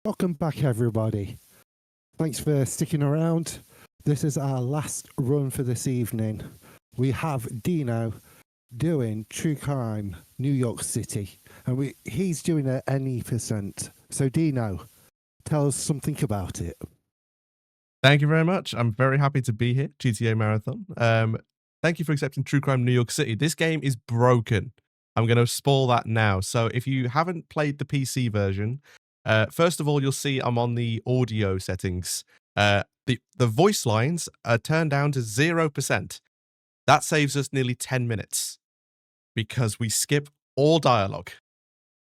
Welcome back, everybody. Thanks for sticking around. This is our last run for this evening. We have Dino doing True Crime New York City, and he's doing it any percent. So, Dino, tell us something about it. Thank you very much. I'm very happy to be here, GTA Marathon. Thank you for accepting True Crime New York City. This game is broken. I'm going to spoil that now. So if you haven't played the PC version, first of all, you'll see I'm on the audio settings. The voice lines are turned down to 0%. That saves us nearly 10 minutes because we skip all dialogue.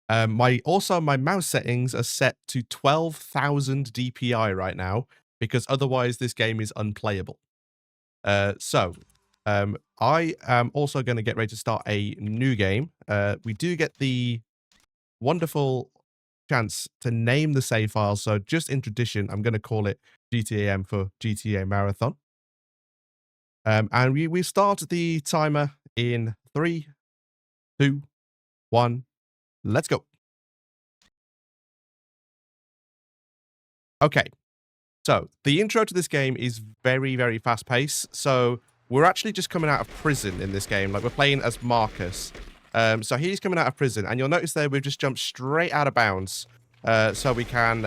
My mouse settings are set to 12,000 DPI right now because otherwise this game is unplayable. I am also going to get ready to start a new game. We do get the wonderful chance to name the save file. So just in tradition, I'm going to call it GTAM for GTA Marathon. And we start the timer in 3, 2, 1. Let's go. Okay. So the intro to this game is very, very fast paced. So we're actually just coming out of prison in this game. Like, we're playing as Marcus. So he's coming out of prison, and you'll notice there we've just jumped straight out of bounds. So we can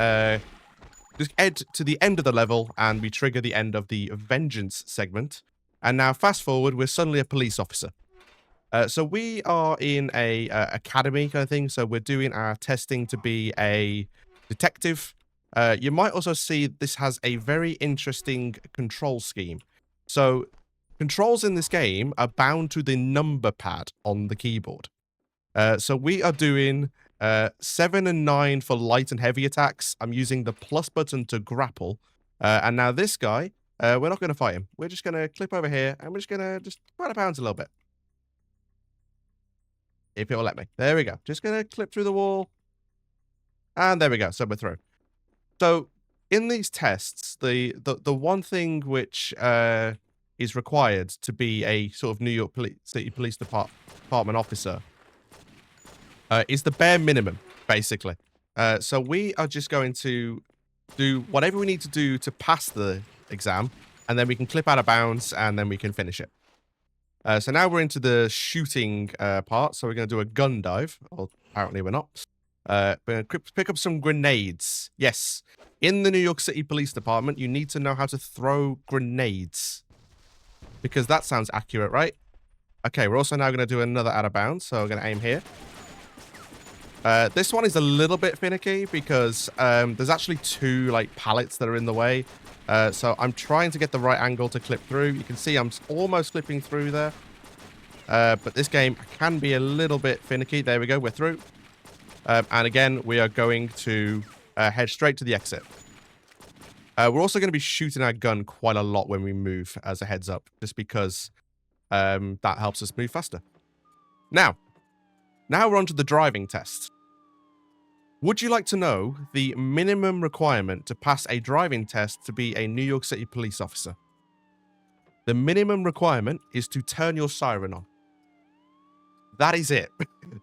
just head to the end of the level, and we trigger the end of the Vengeance segment. And now, fast forward, we're suddenly a police officer. So we are in a academy kind of thing. So we're doing our testing to be a detective. You might also see this has a very interesting control scheme. So controls in this game are bound to the number pad on the keyboard. So we are doing 7 and 9 for light and heavy attacks. I'm using the plus button to grapple. And now this guy, we're not going to fight him. We're just going to clip over here, and we're just going to run out of bounds a little bit. If it will let me. There we go. Just going to clip through the wall. And there we go. So we're through. So in these tests, the one thing which is required to be a sort of New York City Police Department officer is the bare minimum, basically. So we are just going to do whatever we need to do to pass the exam, and then we can clip out of bounds, and then we can finish it. So now we're into the shooting part, so we're going to do a gun dive. Or apparently we're not. We're going to pick up some grenades. Yes, in the New York City Police Department, you need to know how to throw grenades. Because that sounds accurate, right? Okay, we're also now going to do another out of bounds, so we're going to aim here. This one is a little bit finicky because there's actually 2 like pallets that are in the way. So I'm trying to get the right angle to clip through. You can see I'm almost clipping through there. But this game can be a little bit finicky. There we go, we're through. And again, we are going to head straight to the exit. We're also going to be shooting our gun quite a lot when we move, as a heads up, just because that helps us move faster. Now we're on to the driving test. Would you like to know the minimum requirement to pass a driving test to be a New York City police officer? The minimum requirement is to turn your siren on. That is it.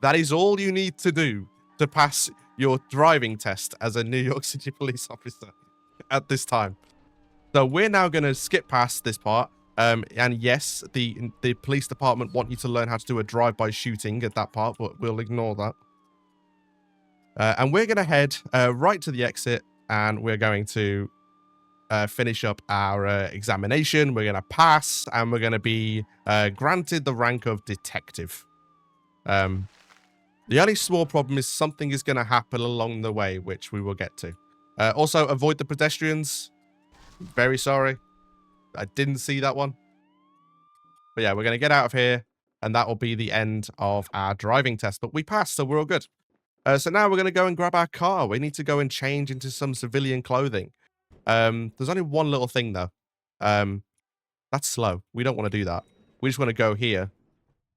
That is all you need to do to pass your driving test as a New York City police officer at this time. So we're now going to skip past this part. And yes, the police department want you to learn how to do a drive-by shooting at that part, but we'll ignore that. And we're going to head right to the exit, and we're going to finish up our examination. We're going to pass, and we're going to be granted the rank of detective. The only small problem is something is going to happen along the way, which we will get to. Also, avoid the pedestrians. Very sorry. I didn't see that one. But yeah, we're going to get out of here, and that will be the end of our driving test. But we passed, so we're all good. So now we're going to go and grab our car. We need to go and change into some civilian clothing. There's only one little thing, though. That's slow. We don't want to do that. We just want to go here,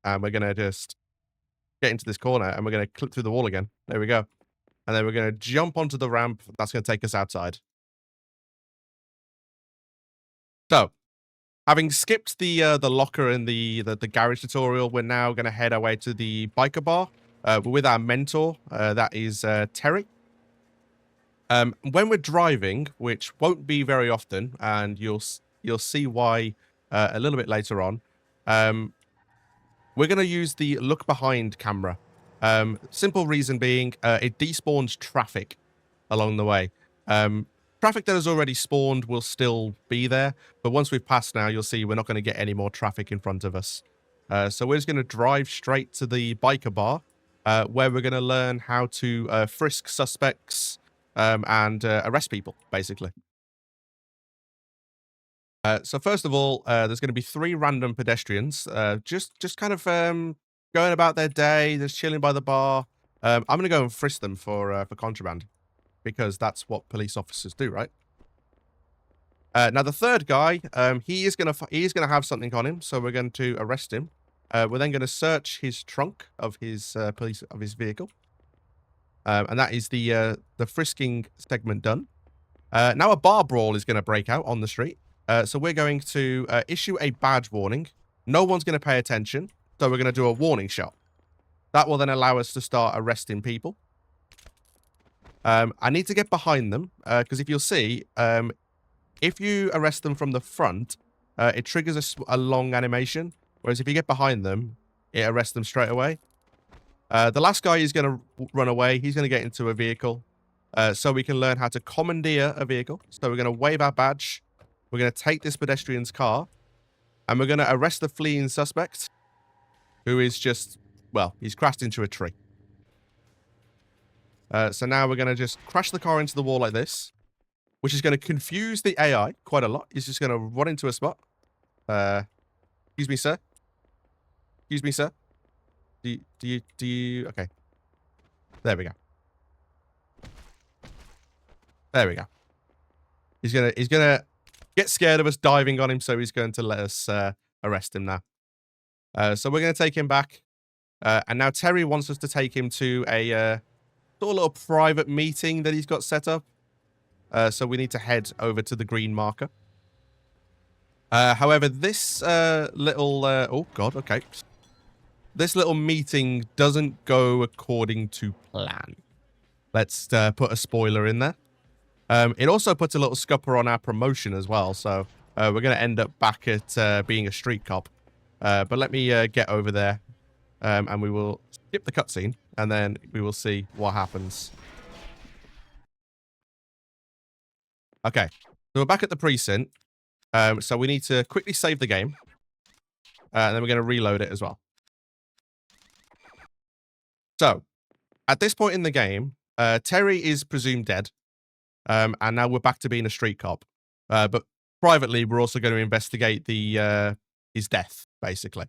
and we're going to just get into this corner, and we're going to clip through the wall again. There we go. And then we're going to jump onto the ramp. That's going to take us outside. So, having skipped the locker and the garage tutorial, we're now going to head our way to the biker bar. We're with our mentor. That is Terry. When we're driving, which won't be very often, and you'll see why a little bit later on, we're going to use the look behind camera. Simple reason being, it despawns traffic along the way. Traffic that has already spawned will still be there, but once we've passed now, you'll see we're not going to get any more traffic in front of us. So we're just going to drive straight to the biker bar, where we're going to learn how to frisk suspects and arrest people, basically. So first of all, there's going to be 3 random pedestrians, just kind of going about their day, just chilling by the bar. I'm going to go and frisk them for contraband, because that's what police officers do, right? Now the third guy, he is gonna have something on him, so we're going to arrest him. We're then going to search his trunk of his vehicle, and that is the frisking segment done. Now a bar brawl is going to break out on the street. So we're going to issue a badge warning. No one's going to pay attention, so we're going to do a warning shot. That will then allow us to start arresting people. I need to get behind them, because if you'll see, if you arrest them from the front, it triggers a long animation, whereas if you get behind them, it arrests them straight away. The last guy is going to run away. He's going to get into a vehicle, so we can learn how to commandeer a vehicle. So we're going to wave our badge. We're going to take this pedestrian's car, and we're going to arrest the fleeing suspect, who is just, well, he's crashed into a tree. So now we're going to just crash the car into the wall like this, which is going to confuse the AI quite a lot. He's just going to run into a spot. Excuse me, sir. Excuse me, sir. Do you... Okay. There we go. There we go. He's gonna get scared of us diving on him, so he's going to let us arrest him now. So we're going to take him back. And now Terry wants us to take him to a sort of little private meeting that he's got set up. So we need to head over to the green marker. However, this little... oh, God, okay. This little meeting doesn't go according to plan. Let's put a spoiler in there. It also puts a little scupper on our promotion as well, so we're going to end up back at being a street cop. But let me get over there, and we will skip the cutscene, and then we will see what happens. Okay, so we're back at the precinct, so we need to quickly save the game, and then we're going to reload it as well. So, at this point in the game, Terry is presumed dead. And now we're back to being a street cop. But privately, we're also going to investigate his death, basically.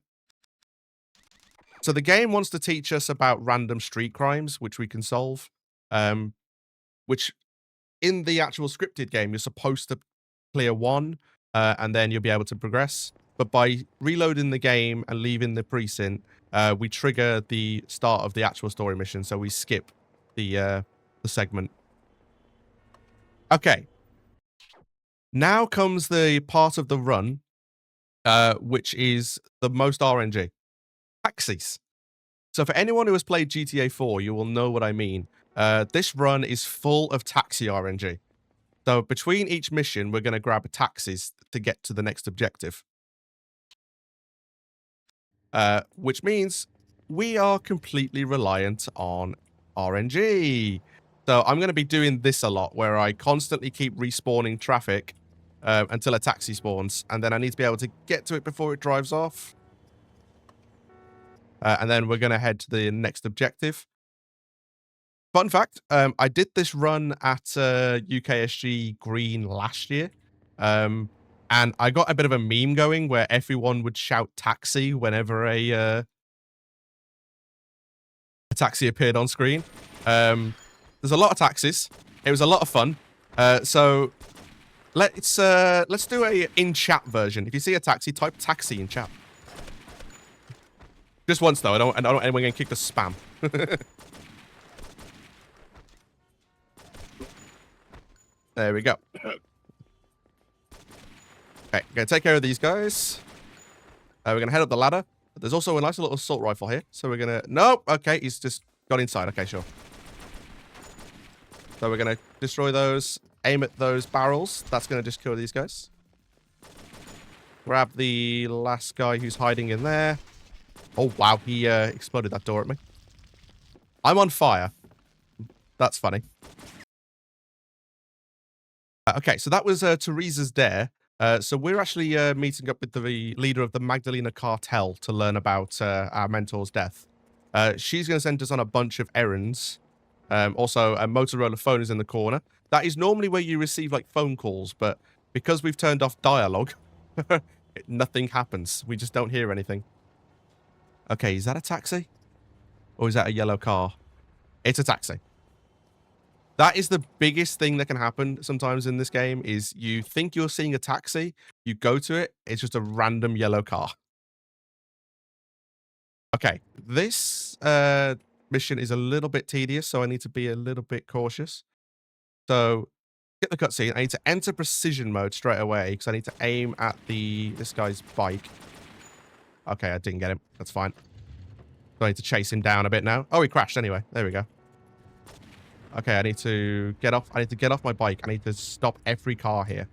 So the game wants to teach us about random street crimes, which we can solve. Which, in the actual scripted game, you're supposed to clear one, and then you'll be able to progress. But by reloading the game and leaving the precinct, we trigger the start of the actual story mission, so we skip the segment. Okay. Now comes the part of the run, which is the most RNG. Taxis. So for anyone who has played GTA 4, you will know what I mean. This run is full of taxi RNG. So between each mission, we're going to grab taxis to get to the next objective. Which means we are completely reliant on RNG. So I'm going to be doing this a lot, where I constantly keep respawning traffic until a taxi spawns, and then I need to be able to get to it before it drives off. And then we're going to head to the next objective. Fun fact, I did this run at UKSG Green last year, and I got a bit of a meme going where everyone would shout taxi whenever a taxi appeared on screen. There's a lot of taxis. It was a lot of fun. So let's do a in-chat version. If you see a taxi, type taxi in chat. Just once though. I don't want anyone getting kicked as spam. There we go. Okay, gonna take care of these guys. We're gonna head up the ladder. There's also a nice little assault rifle here, so we're gonna... Nope. Okay, he's just got inside. Okay, sure. So we're going to destroy those, aim at those barrels. That's going to just kill these guys. Grab the last guy who's hiding in there. Oh, wow. He exploded that door at me. I'm on fire. That's funny. Okay, so that was Teresa's dare. So we're actually meeting up with the leader of the Magdalena cartel to learn about our mentor's death. She's going to send us on a bunch of errands. Also, a Motorola phone is in the corner. That is normally where you receive like phone calls, but because we've turned off dialogue, nothing happens. We just don't hear anything. Okay, is that a taxi? Or is that a yellow car? It's a taxi. That is the biggest thing that can happen sometimes in this game is you think you're seeing a taxi, you go to it, it's just a random yellow car. Okay, this mission is a little bit tedious, so I need to be a little bit cautious. So, get the cutscene. I need to enter precision mode straight away because I need to aim at this guy's bike. Okay, I didn't get him. That's fine. So I need to chase him down a bit now. Oh, he crashed anyway. There we go. Okay, I need to get off. I need to get off my bike. I need to stop every car here.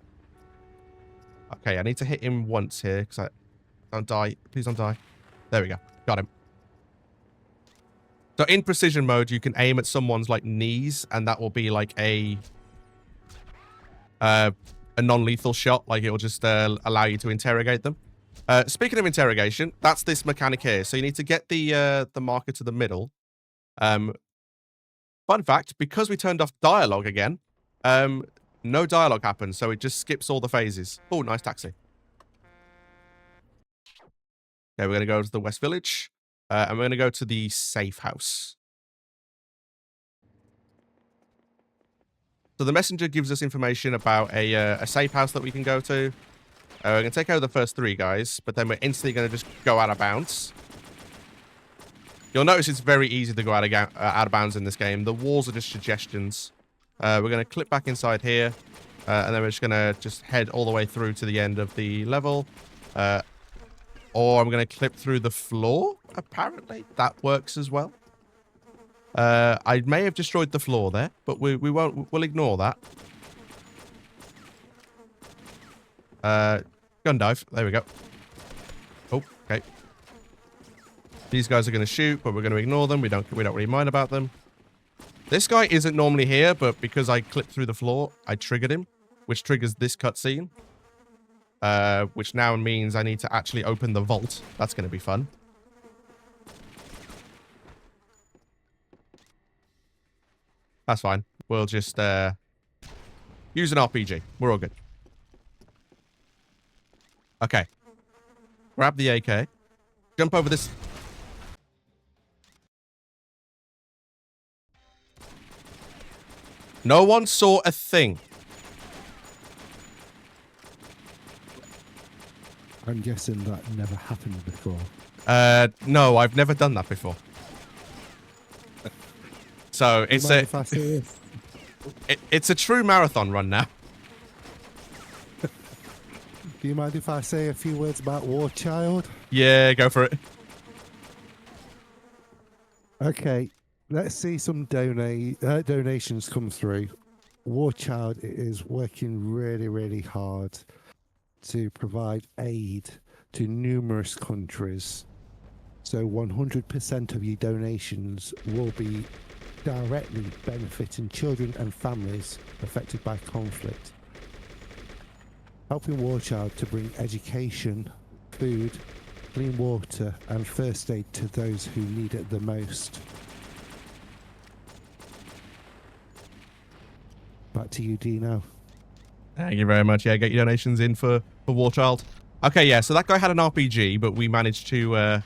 Okay, I need to hit him once here because I don't die. Please don't die. There we go. Got him. So in precision mode, you can aim at someone's like knees, and that will be like a non-lethal shot. Like it will just allow you to interrogate them. Speaking of interrogation, that's this mechanic here. So you need to get the marker to the middle. Fun fact, because we turned off dialogue again, no dialogue happens, so it just skips all the phases. Oh, nice taxi. Okay, we're going to go to the West Village, and we're going to go to the safe house. So the messenger gives us information about a safe house that we can go to. We're going to take over the first 3 guys, but then we're instantly going to just go out of bounds. You'll notice it's very easy to go out of bounds in this game. The walls are just suggestions. We're going to clip back inside here. And then we're just going to head all the way through to the end of the level. Or I'm going to clip through the floor, apparently. That works as well. I may have destroyed the floor there, but we'll ignore that. Gun dive. There we go. Oh, okay. These guys are going to shoot, but we're going to ignore them. We don't really mind about them. This guy isn't normally here, but because I clipped through the floor, I triggered him, which triggers this cutscene. Which now means I need to actually open the vault. That's going to be fun. That's fine. We'll just use an RPG. We're all good. Okay. Grab the AK. Jump over this. No one saw a thing. I'm guessing that never happened before. No, I've never done that before. So it's it's a true marathon run now. Do you mind if I say a few words about War Child? Yeah, go for it. Okay, let's see some donations come through. War Child is working really, really hard to provide aid to numerous countries. So 100% of your donations will be directly benefiting children and families affected by conflict. Helping War Child to bring education, food, clean water and first aid to those who need it the most. Back to you, Dino. Thank you very much. Yeah, get your donations in for War Child. Okay, yeah, so that guy had an RPG, but we managed to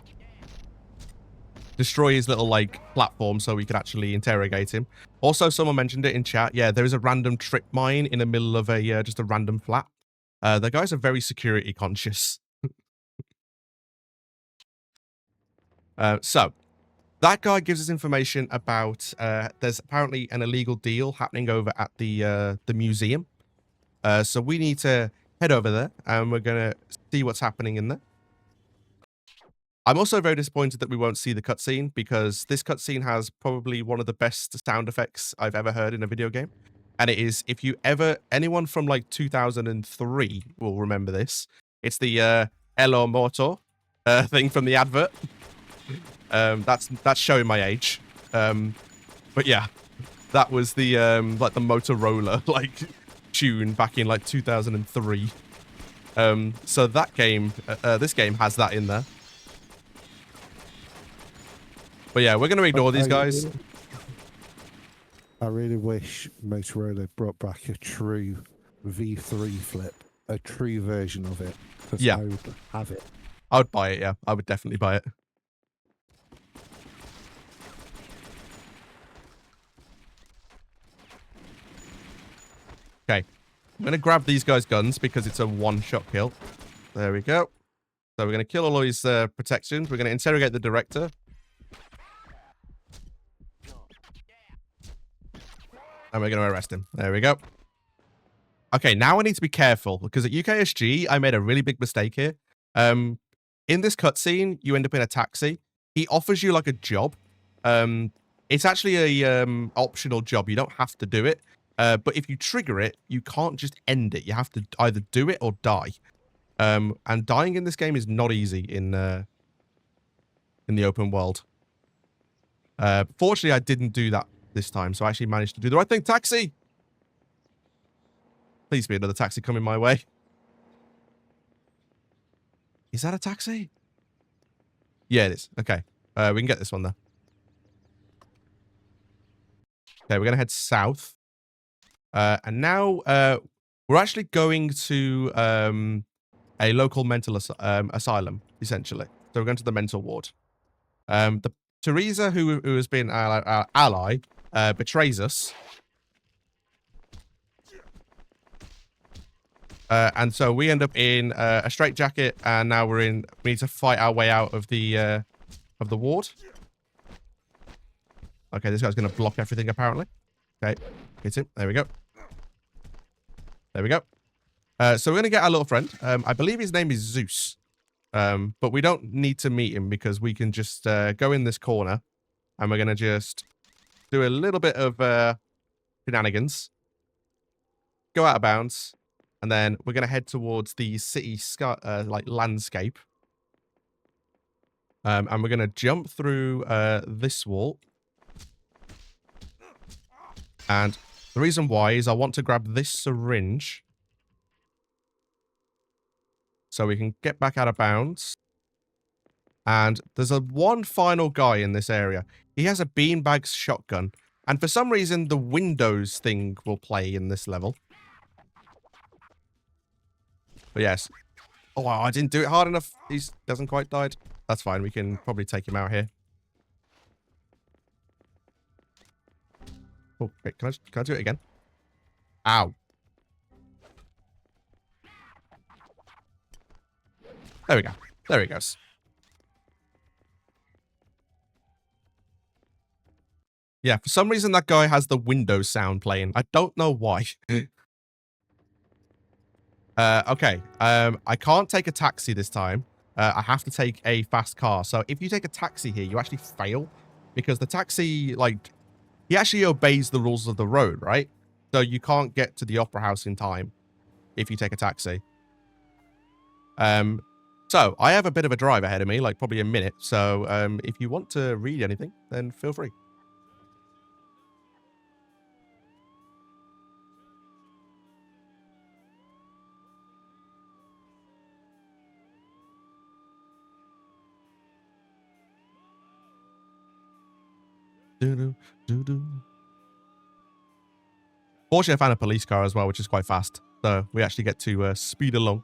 destroy his little, like, platform so we could actually interrogate him. Also, someone mentioned it in chat. Yeah, there is a random trip mine in the middle of just a random flat. The guys are very security conscious. So, that guy gives us information about there's apparently an illegal deal happening over at the museum. So we need to head over there, and we're going to see what's happening in there. I'm also very disappointed that we won't see the cutscene, because this cutscene has probably one of the best sound effects I've ever heard in a video game. And it is, if you ever, anyone from like 2003 will remember this. It's the Elo Morto thing from the advert. That's showing my age. But yeah, that was the like the Motorola like tune back in like 2003. So that game, this game has that in there. But yeah, we're going to ignore these guys. I really wish Motorola brought back a true V3 flip, a true version of it. Because Yeah. I would have it. I would buy it, yeah. I would definitely buy it. Okay. I'm going to grab these guys' guns because it's a one-shot kill. There we go. So we're going to kill all these protections. We're going to interrogate the director. And we're going to arrest him. There we go. Okay, now I need to be careful, because at UKSG, I made a really big mistake here. In this cutscene, you end up in a taxi. He offers you like a job. It's actually a optional job. You don't have to do it. But if you trigger it, you can't just end it. You have to either do it or die. And dying in this game is not easy in the open world. Fortunately, I didn't do that this time, so I actually managed to do the right thing. Taxi! Please be another taxi coming my way. Is that a taxi? Yeah, it is. Okay. We can get this one, though. Okay, we're going to head south. And now we're actually going to a local mental asylum, essentially. So we're going to the mental ward. Teresa, who has been our ally, betrays us. And so we end up in a straitjacket, and now we need to fight our way out of the ward. Okay, this guy's going to block everything, apparently. Okay, hit him. There we go. There we go. So we're going to get our little friend. I believe his name is Zeus. But we don't need to meet him, because we can just go in this corner, and we're going to just do a little bit of shenanigans. Go out of bounds. And then we're going to head towards the city like landscape. And we're going to jump through this wall. And the reason why is I want to grab this syringe, so we can get back out of bounds. And there's one final guy in this area. He has a beanbag shotgun. And for some reason, the Windows thing will play in this level. But yes. Oh, wow, I didn't do it hard enough. He hasn't quite died. That's fine. We can probably take him out here. Oh, wait, can I do it again? Ow. There we go. There he goes. Yeah, for some reason that guy has the Windows sound playing. I don't know why. Okay. I can't take a taxi this time. I have to take a fast car. So if you take a taxi here, you actually fail, because the taxi, like, he actually obeys the rules of the road, right? So you can't get to the opera house in time if you take a taxi. So I have a bit of a drive ahead of me, like probably a minute. So if you want to read anything, then feel free. Fortunately, I found a police car as well, which is quite fast. So we actually get to speed along.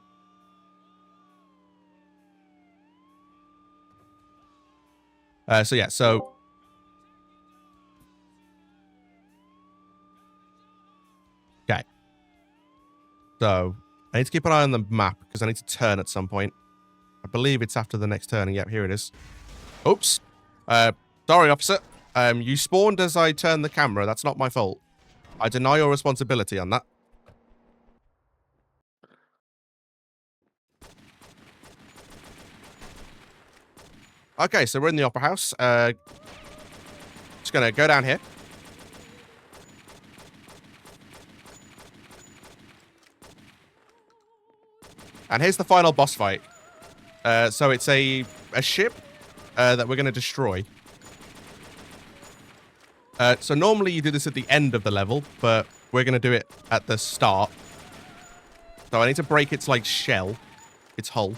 So yeah, so... Okay. So, I need to keep an eye on the map, because I need to turn at some point. I believe it's after the next turning. Yep, here it is. Oops. Sorry, officer. You spawned as I turned the camera. That's not my fault. I deny your responsibility on that. Okay, so we're in the Opera House. Just going to go down here. And here's the final boss fight. So it's a ship that we're going to destroy. So normally you do this at the end of the level, but we're going to do it at the start. So I need to break its like shell, its hull,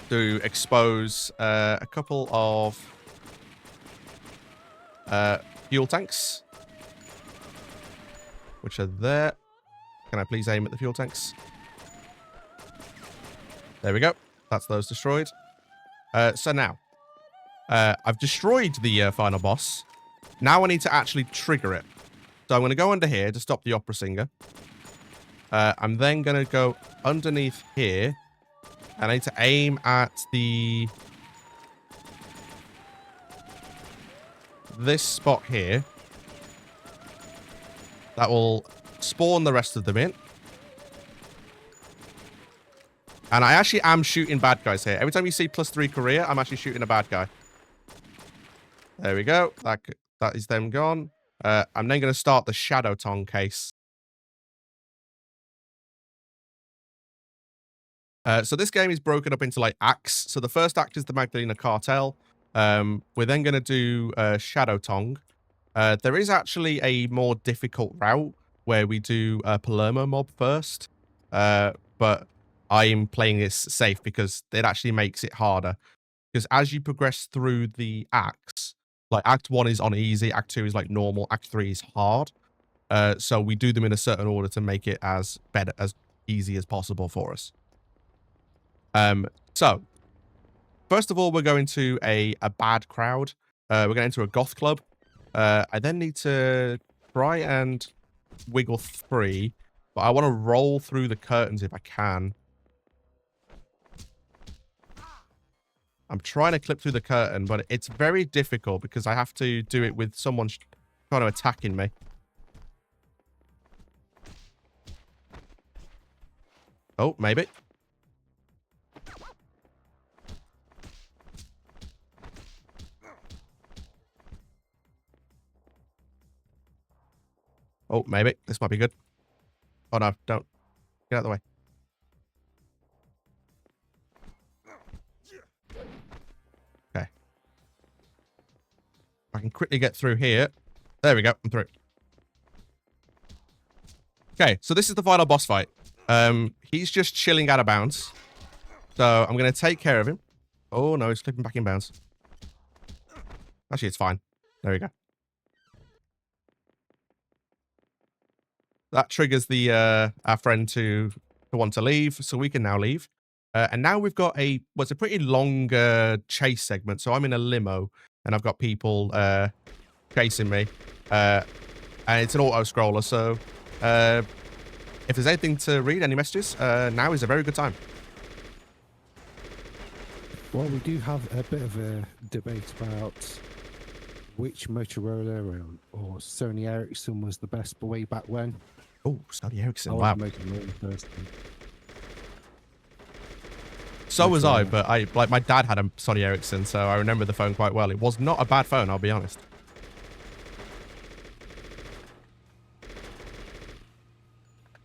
to expose a couple of fuel tanks, which are there. Can I please aim at the fuel tanks? There we go. That's those destroyed. So now, I've destroyed the final boss. Now I need to actually trigger it. So I'm going to go under here to stop the opera singer. I'm then going to go underneath here. And I need to aim at this spot here. That will spawn the rest of them in. And I actually am shooting bad guys here. Every time you see +3 career, I'm actually shooting a bad guy. There we go. That is them gone. I'm then going to start the Shadow Tongue case. So this game is broken up into like acts. So the first act is the Magdalena Cartel. We're then going to do Shadow Tongue. There is actually a more difficult route where we do Palermo Mob first. But I'm playing this safe because it actually makes it harder. Because as you progress through the acts, like Act 1 is on easy, Act 2 is like normal, Act 3 is hard. So we do them in a certain order to make it as easy as possible for us. So first of all, we're going to a bad crowd. We're going into a goth club. I then need to try and wiggle free, but I want to roll through the curtains if I can. I'm trying to clip through the curtain, but it's very difficult because I have to do it with someone trying to attacking me. Oh, maybe. Oh, maybe. This might be good. Oh, no. Don't. Get out of the way. Okay. I can quickly get through here. There we go. I'm through. Okay, so this is the final boss fight. He's just chilling out of bounds. So I'm going to take care of him. Oh, no. He's clipping back in bounds. Actually, it's fine. There we go. That triggers the our friend to want to leave, so we can now leave. And now we've got it's a pretty long chase segment. So I'm in a limo, and I've got people chasing me. And it's an auto-scroller, so if there's anything to read, any messages, now is a very good time. Well, we do have a bit of a debate about which Motorola or Sony Ericsson was the best way back when. Oh, Sony Ericsson, I wow. Motorola first. So was I, but my dad had a Sony Ericsson, so I remember the phone quite well. It was not a bad phone, I'll be honest.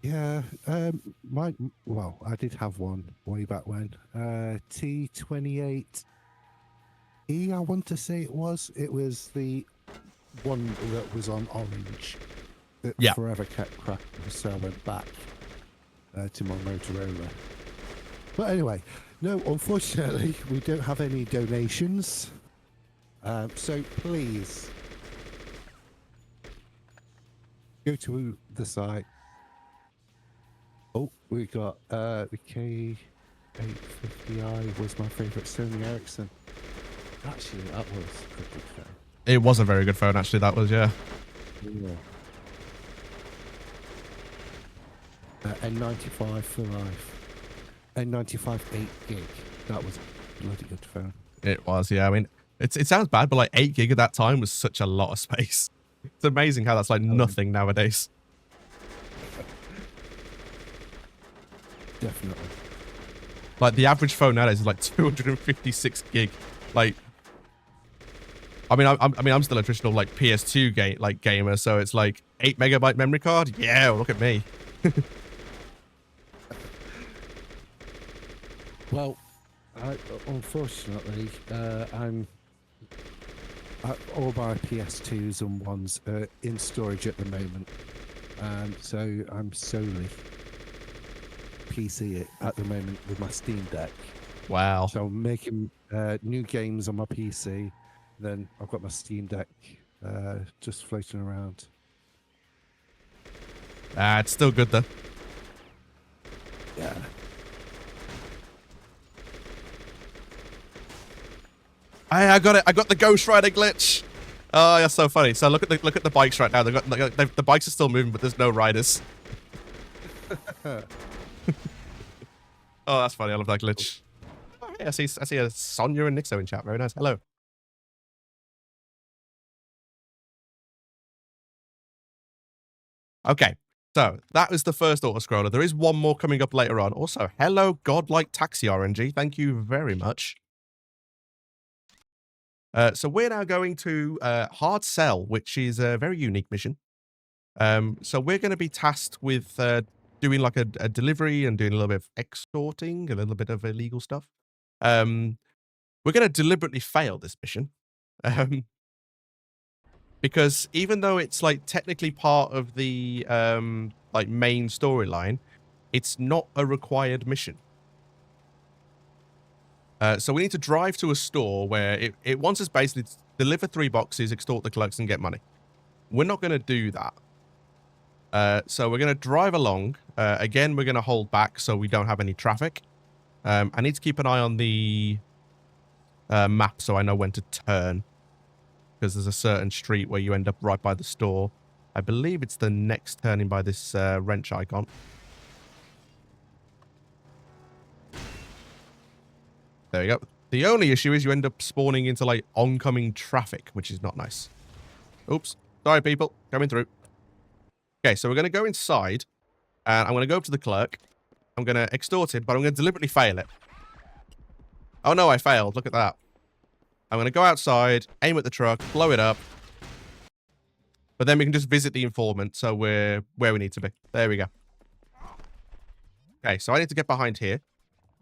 Yeah, well, I did have one way back when. T28E, I want to say it was. It was the one that was on orange that forever kept cracking, so I went back to my Motorola. But anyway, no, unfortunately, we don't have any donations. So please go to the site. Oh, we got the K850i was my favourite Sony Ericsson. Actually, that was a good phone. It was a very good phone, actually, that was, yeah. Yeah. N95 for life. N95 8 gig. That was a bloody good phone. It was, yeah. I mean, it sounds bad, but like 8 gig at that time was such a lot of space. It's amazing how that's like nothing nowadays. Definitely. Like the average phone nowadays is like 256 gig. Like I'm still a traditional like PS2 gamer, so it's like 8 MB memory card. Yeah, look at me. Well, unfortunately, all my PS2s and ones are in storage at the moment, so I'm solely PC at the moment with my Steam Deck. Wow. So I'm making new games on my PC. Then I've got my Steam Deck just floating around. It's still good though. Yeah. I got it. I got the Ghost Rider glitch. Oh, that's so funny. So look at the bikes right now. The bikes are still moving, but there's no riders. Oh, that's funny. I love that glitch. Oh, yeah, I see a Sonia and Nixo in chat. Very nice. Hello. Okay, so that was the first auto-scroller. There is one more coming up later on. Also, hello, Godlike Taxi RNG. Thank you very much. So we're now going to Hard Sell, which is a very unique mission. So we're going to be tasked with doing like a delivery and doing a little bit of extorting, a little bit of illegal stuff. We're going to deliberately fail this mission. Because even though it's like technically part of the like main storyline, it's not a required mission. So we need to drive to a store where it wants us basically to deliver 3 boxes, extort the clerks, and get money. We're not going to do that. So we're going to drive along. Again, we're going to hold back so we don't have any traffic. I need to keep an eye on the map so I know when to turn. Because there's a certain street where you end up right by the store. I believe it's the next turning by this wrench icon. There you go. The only issue is you end up spawning into, like, oncoming traffic, which is not nice. Oops. Sorry, people. Coming through. Okay, so we're going to go inside. And I'm going to go up to the clerk. I'm going to extort him, but I'm going to deliberately fail it. Oh, no, I failed. Look at that. I'm going to go outside, aim at the truck, blow it up. But then we can just visit the informant, so we're where we need to be. There we go. Okay, so I need to get behind here.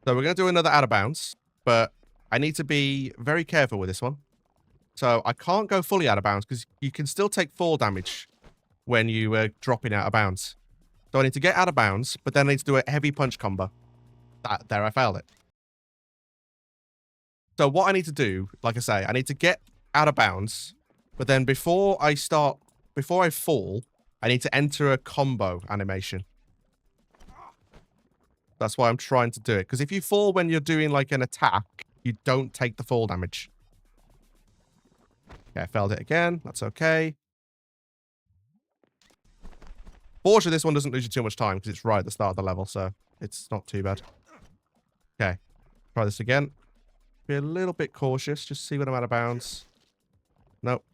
So we're going to do another out of bounds. But I need to be very careful with this one. So I can't go fully out of bounds because you can still take fall damage when you dropping out of bounds. So I need to get out of bounds, but then I need to do a heavy punch combo. There, I failed it. So what I need to do, like I say, I need to get out of bounds, but then before I fall, I need to enter a combo animation. That's why I'm trying to do it. Because if you fall when you're doing like an attack, you don't take the fall damage. Okay, I failed it again. That's okay. Fortunately, this one doesn't lose you too much time because it's right at the start of the level, so it's not too bad. Okay, try this again. Be a little bit cautious. Just see when I'm out of bounds. Nope.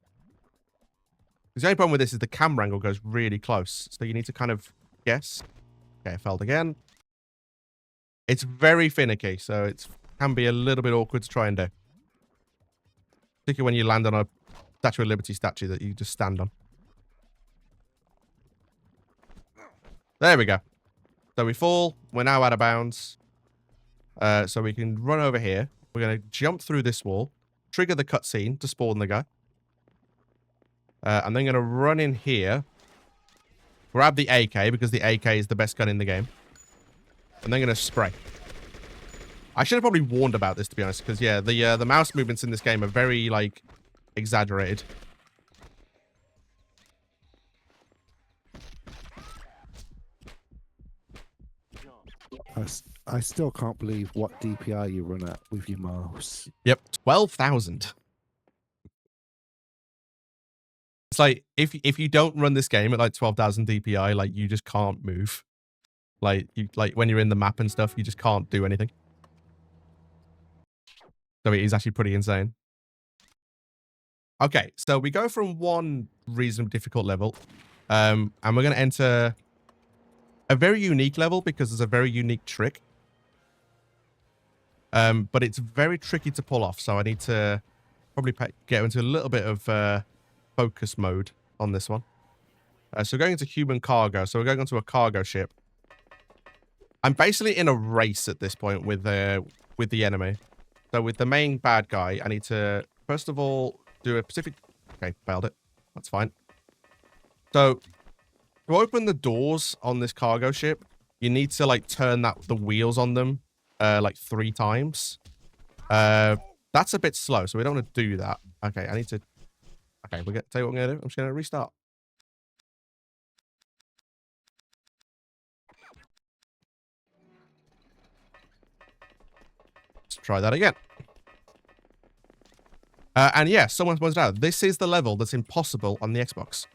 Because the only problem with this is the camera angle goes really close, so you need to kind of guess. Okay, I failed again. It's very finicky, so it can be a little bit awkward to try and do. Particularly when you land on a Statue of Liberty statue that you just stand on. There we go. So we fall. We're now out of bounds. So we can run over here. We're going to jump through this wall. Trigger the cutscene to spawn the guy. I'm then going to run in here. Grab the AK, because the AK is the best gun in the game. And then going to spray. I should have probably warned about this, to be honest, because, yeah, the mouse movements in this game are very, like, exaggerated. I still can't believe what DPI you run at with your mouse. Yep, 12,000. It's like, if you don't run this game at, like, 12,000 DPI, like, you just can't move. Like when you're in the map and stuff, you just can't do anything. So it is actually pretty insane. Okay, so we go from one reasonably difficult level, and we're going to enter a very unique level because there's a very unique trick. But it's very tricky to pull off, so I need to probably get into a little bit of focus mode on this one. So we're going into human cargo. So we're going onto a cargo ship. I'm basically in a race at this point with the enemy. So with the main bad guy, I need to, first of all, do a specific... Okay, failed it. That's fine. So, to open the doors on this cargo ship, you need to, like, turn the wheels on them, like, 3 times. That's a bit slow, so we don't want to do that. Okay, I need to... Okay, tell you what I'm going to do. I'm just going to restart. Let's try that again. And yeah, someone pointed out, this is the level that's impossible on the Xbox.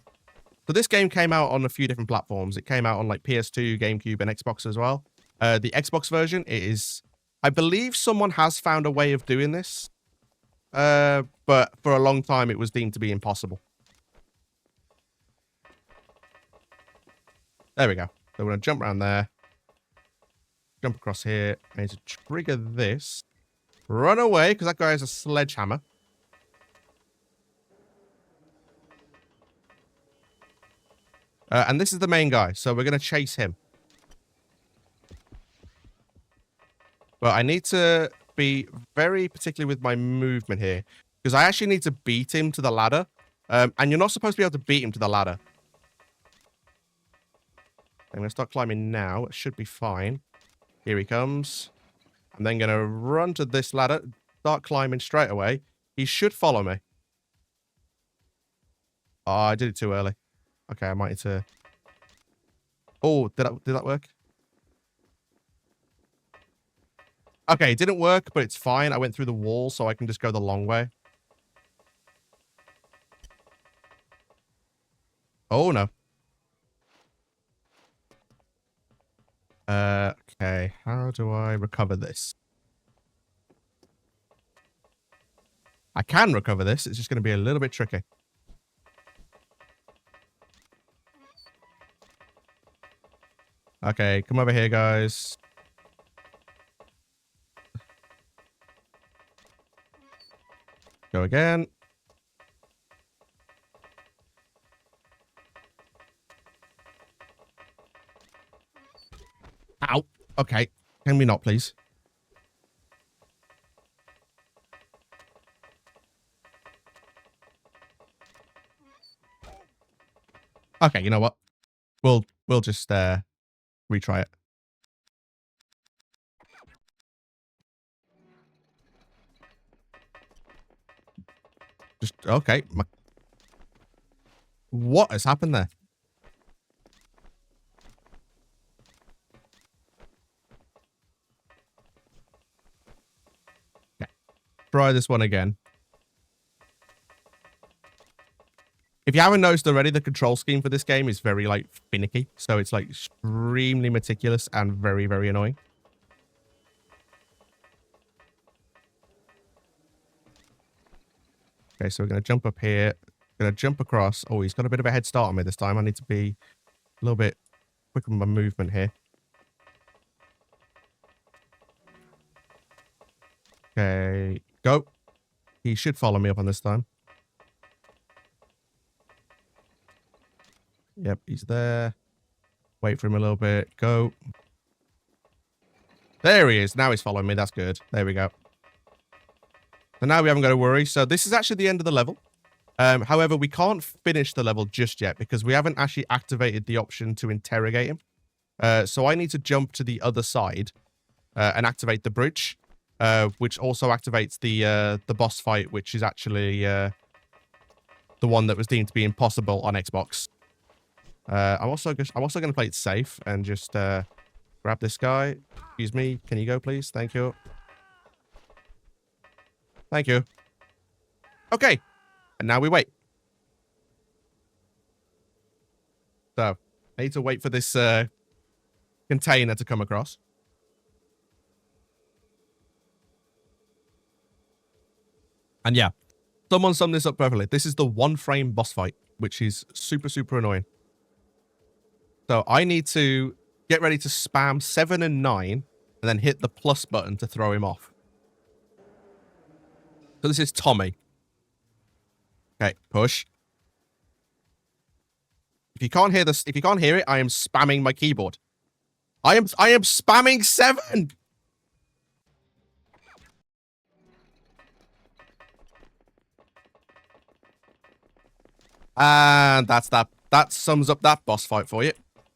So this game came out on a few different platforms. It came out on like PS2, GameCube, and Xbox as well. The Xbox version, it is... I believe someone has found a way of doing this. But for a long time, it was deemed to be impossible. There we go. So we're going to jump around there. Jump across here. I need to trigger this. Run away, because that guy has a sledgehammer. And this is the main guy, so we're going to chase him. But I need to be very particular with my movement here, because I actually need to beat him to the ladder. And you're not supposed to be able to beat him to the ladder. I'm going to start climbing now. It should be fine. Here he comes. I'm then going to run to this ladder, start climbing straight away. He should follow me. Oh, I did it too early. Okay, I might need to... Oh, did that work? Okay, it didn't work, but it's fine. I went through the wall, so I can just go the long way. Oh, no. Okay, how do I recover this? I can recover this. It's just going to be a little bit tricky. Okay, come over here, guys. Go again. Ow. Okay. Can we not, please? Okay, you know what? We'll just retry it. Just okay. What has happened there? Okay. Try this one again. If you haven't noticed already, the control scheme for this game is very, like, finicky. So it's, like, extremely meticulous and very, very annoying. Okay, so we're going to jump up here. Going to jump across. Oh, he's got a bit of a head start on me this time. I need to be a little bit quick with my movement here. Okay, go. He should follow me up on this time. Yep, he's there. Wait for him a little bit. Go. There he is. Now he's following me. That's good. There we go. So now we haven't got to worry. So this is actually the end of the level. However, we can't finish the level just yet because we haven't actually activated the option to interrogate him. So I need to jump to the other side and activate the bridge, which also activates the boss fight, which is actually the one that was deemed to be impossible on Xbox. I'm also going to play it safe and just grab this guy. Excuse me. Can you go, please? Thank you. Thank you. Okay. And now we wait. So, I need to wait for this container to come across. And yeah, someone summed this up perfectly. This is the one-frame boss fight, which is super, super annoying. So I need to get ready to spam 7 and 9 and then hit the plus button to throw him off. So this is Tommy. Okay, push. If you can't hear this, if you can't hear it, I am spamming my keyboard. I am spamming 7. And that's that. That sums up that boss fight for you.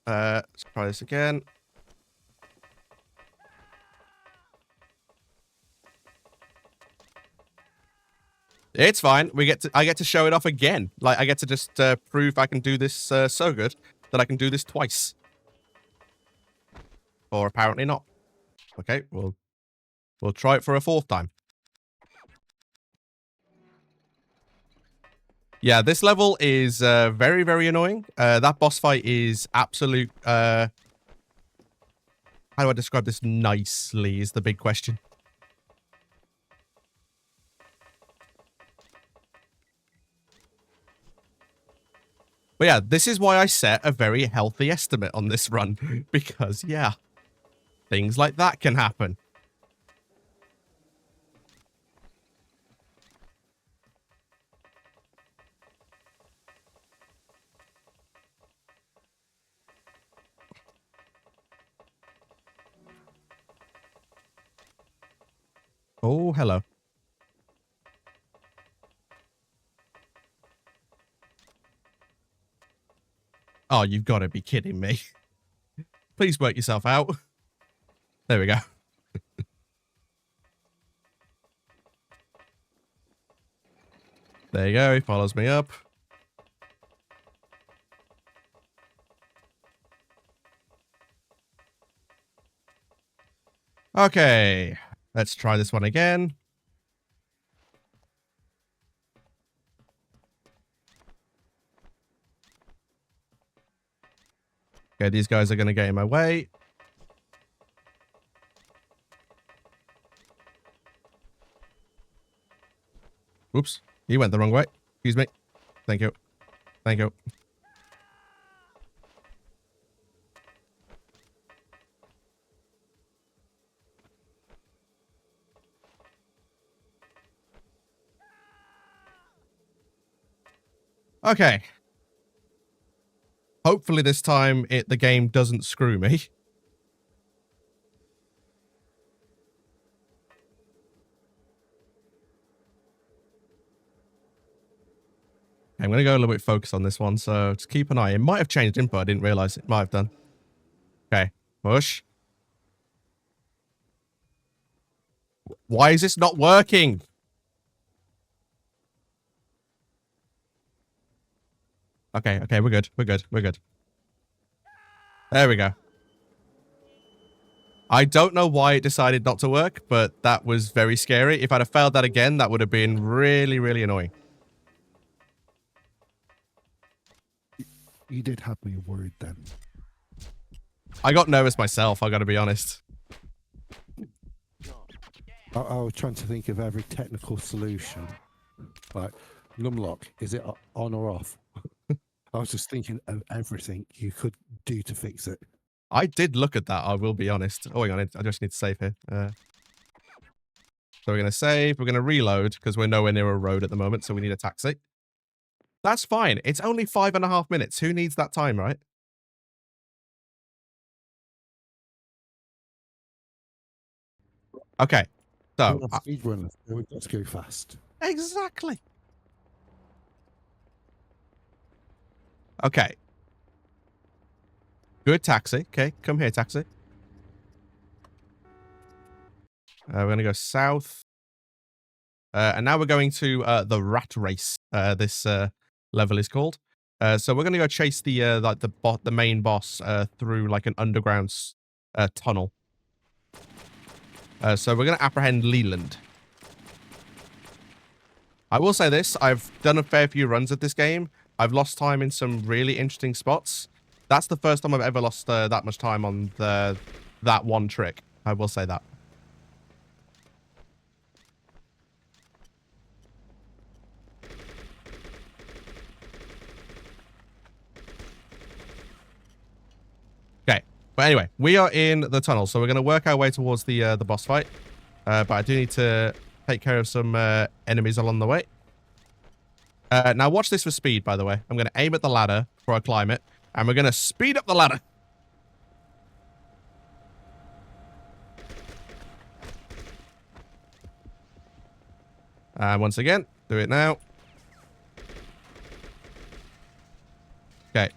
Let's try this again. It's fine. I get to show it off again. Like I get to just prove I can do this so good that I can do this twice. Or apparently not. Okay, we'll try it for a 4th time. Yeah, this level is very, very annoying. That boss fight is absolute... how do I describe this nicely is the big question. But yeah, this is why I set a very healthy estimate on this run. Because, yeah, things like that can happen. Oh, hello. Oh, you've got to be kidding me. Please work yourself out. There we go. There you go. He follows me up. Okay. Let's try this one again. Okay, these guys are going to get in my way. Oops. He went the wrong way. Excuse me. Thank you. Thank you. Okay. Hopefully this time the game doesn't screw me. I'm going to go a little bit focused on this one, so just keep an eye. It might have changed input. I didn't realize it might have done. Okay. Push. Why is this not working? Okay, okay, we're good. We're good. We're good. There we go. I don't know why it decided not to work, but that was very scary. If I'd have failed that again, that would have been really, really annoying. You did have me worried then. I got nervous myself, I gotta be honest. I was trying to think of every technical solution. Like, numlock, is it on or off? I was just thinking of everything you could do to fix it. I did look at that, I will be honest. Oh, hang on, I just need to save here. So we're going to save, we're going to reload, because we're nowhere near a road at the moment, so we need a taxi. That's fine. It's only 5.5 minutes. Who needs that time, right? Okay. So... speedrunners, we've got to go fast. Exactly. Okay. Good taxi. Okay, come here, taxi. We're going to go south. And now we're going to the rat race. This level is called. So we're going to go chase the like the main boss through like an underground tunnel. So we're going to apprehend Leland. I will say this: I've done a fair few runs at this game. I've lost time in some really interesting spots. That's the first time I've ever lost that much time on that one trick. I will say that. Okay, but anyway, we are in the tunnel, so we're going to work our way towards the boss fight. But I do need to take care of some enemies along the way. Now watch this for speed, by the way. I'm going to aim at the ladder before I climb it. And we're going to speed up the ladder. And once again, do it now. Okay.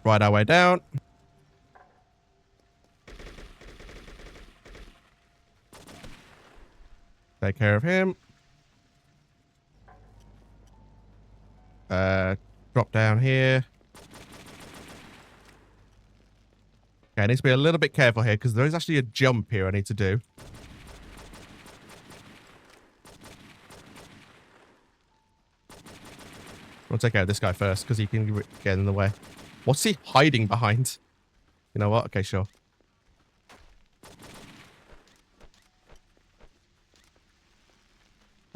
Right our way down. Take care of him. Drop down here. Okay, I need to be a little bit careful here because there is actually a jump here I need to do. We'll take out this guy first because he can get in the way. What's he hiding behind? You know what? Okay, sure.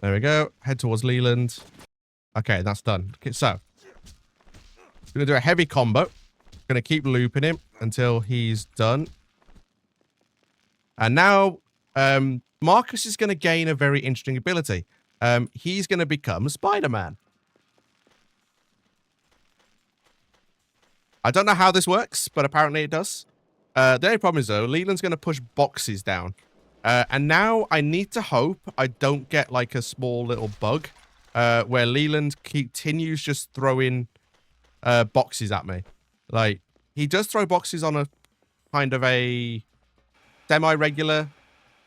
There we go. Head towards Leland. Okay, that's done. Okay, so going to do a heavy combo. Going to keep looping him until he's done. And now Marcus is going to gain a very interesting ability. He's going to become Spider-Man. I don't know how this works, but apparently it does. The only problem is, though, Leland's going to push boxes down. And now I need to hope I don't get like a small little bug where Leland continues just throwing boxes at me. Like, he does throw boxes on a kind of a semi-regular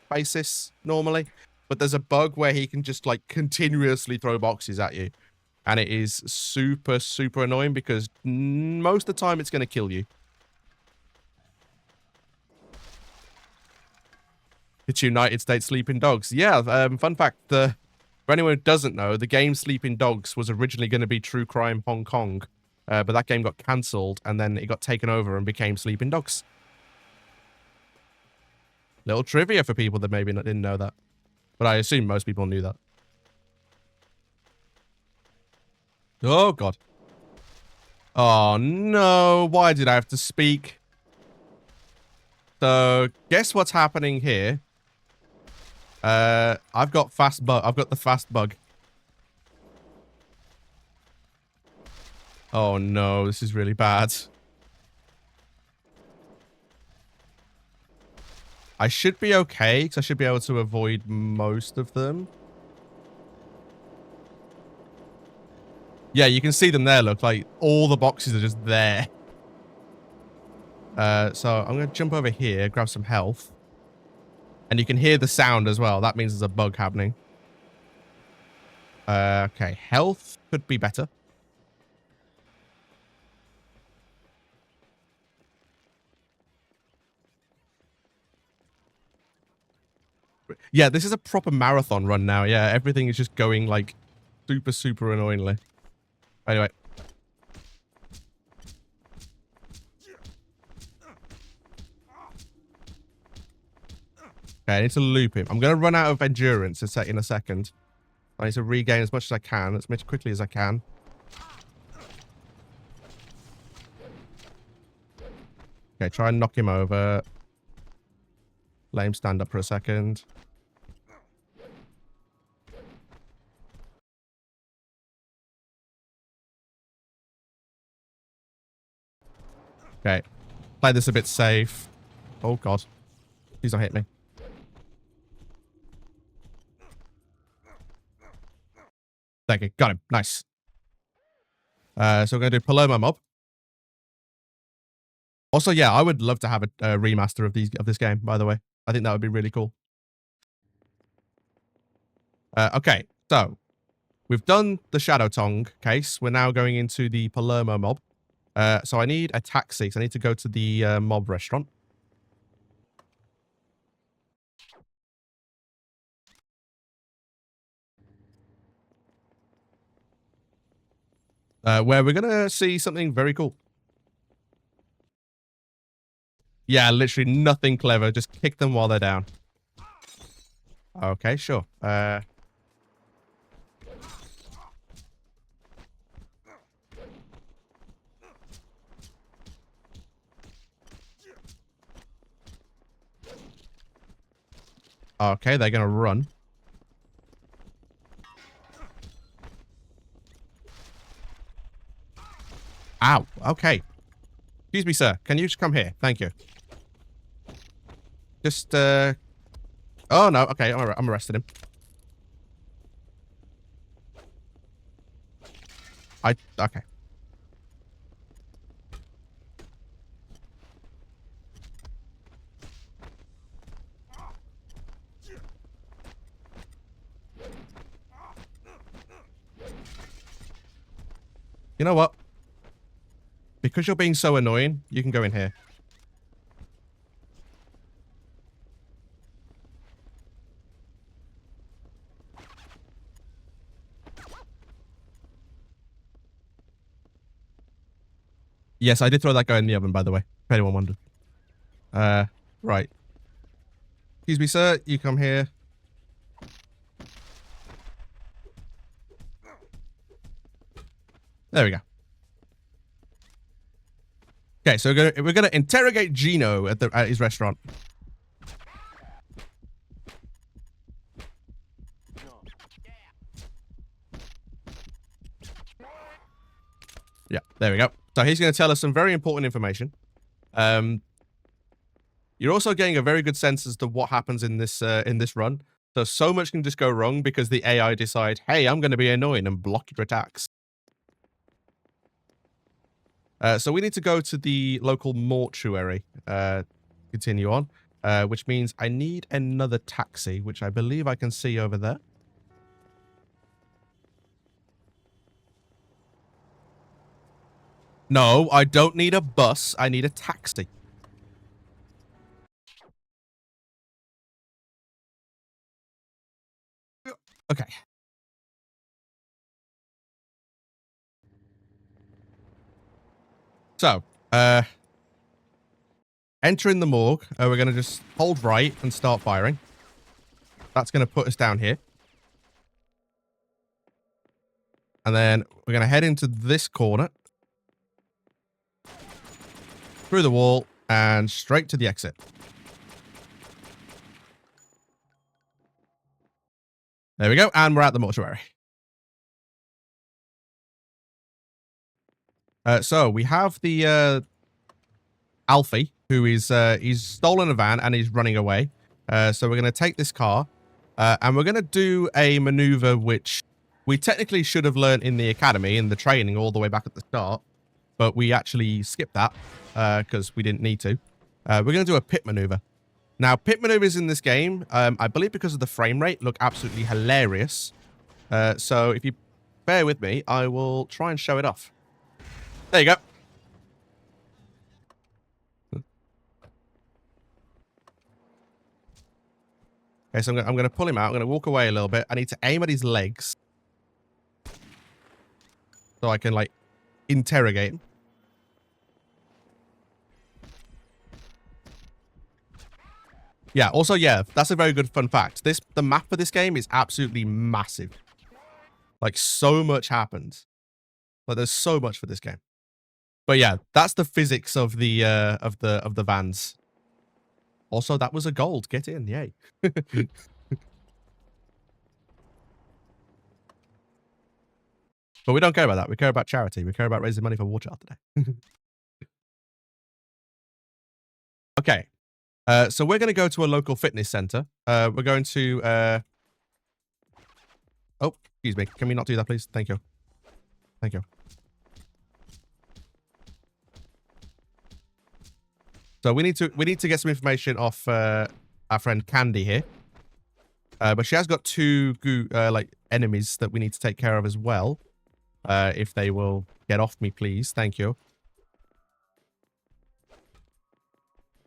basis normally, but there's a bug where he can just like continuously throw boxes at you. And it is super, super annoying because most of the time it's going to kill you. It's United States Sleeping Dogs. Yeah, fun fact, for anyone who doesn't know, the game Sleeping Dogs was originally going to be True Crime Hong Kong. But that game got cancelled and then it got taken over and became Sleeping Dogs. Little trivia for people that maybe didn't know that. But I assume most people knew that. Oh, God. Oh, no. Why did I have to speak? So, guess what's happening here? I've got the fast bug. Oh, no. This is really bad. I should be okay, because I should be able to avoid most of them. Yeah, you can see them there, look. Like, all the boxes are just there. So I'm going to jump over here, grab some health. And you can hear the sound as well. That means there's a bug happening. Okay, health could be better. Yeah, this is a proper marathon run now. Yeah, everything is just going, like, super, super annoyingly. Anyway. Okay, I need to loop him. I'm going to run out of endurance in a second. I need to regain as much as I can, as much quickly as I can. Okay, try and knock him over. Let him stand up for a second. Okay. Play this a bit safe. Oh, God. Please don't hit me. Thank you. Got him. Nice. So we're going to do Paloma Mob. Also, yeah, I would love to have a remaster of this game, by the way. I think that would be really cool. Okay, so we've done the Shadow Tongue case. We're now going into the Palermo mob. So I need a taxi. So I need to go to the mob restaurant. Where we're going to see something very cool. Yeah, literally nothing clever. Just kick them while they're down. Okay, sure. Okay, they're going to run. Ow. Okay. Excuse me, sir. Can you just come here? Thank you. Just, Oh, no. Okay, I'm arresting him. Okay. You know what? Because you're being so annoying, you can go in here. Yes, I did throw that guy in the oven, by the way. If anyone wondered. Right. Excuse me, sir. You come here. There we go. Okay, so we're gonna interrogate Gino at his restaurant. Yeah, there we go. So he's going to tell us some very important information. You're also getting a very good sense as to what happens in this run. So much can just go wrong because the AI decide, hey, I'm going to be annoying and block your attacks. So we need to go to the local mortuary. Continue on, which means I need another taxi, which I believe I can see over there. No, I don't need a bus. I need a taxi. Okay. So, entering the morgue, we're going to just hold right and start firing. That's going to put us down here. And then we're going to head into this corner. Through the wall and straight to the exit. There we go. And we're at the mortuary. So we have the Alfie, who is he's stolen a van and he's running away. So we're going to take this car and we're going to do a maneuver which we technically should have learned in the academy, in the training all the way back at the start. But we actually skipped that because we didn't need to. We're going to do a pit maneuver. Now, pit maneuvers in this game, I believe because of the frame rate, look absolutely hilarious. So if you bear with me, I will try and show it off. There you go. Okay, so I'm going to pull him out. I'm going to walk away a little bit. I need to aim at his legs. So I can, like, interrogate him. Yeah, also, yeah, that's a very good fun fact. The map for this game is absolutely massive. Like, so much happens. Like, there's so much for this game. But yeah, that's the physics of the vans. Also, that was a gold. Get in, yay. But we don't care about that. We care about charity. We care about raising money for War Child today. Okay. So we're going to go to a local fitness center. We're going to... Oh, excuse me. Can we not do that, please? Thank you. Thank you. So we need to get some information off our friend Candy here. But she has got two like enemies that we need to take care of as well. If they will get off me, please. Thank you.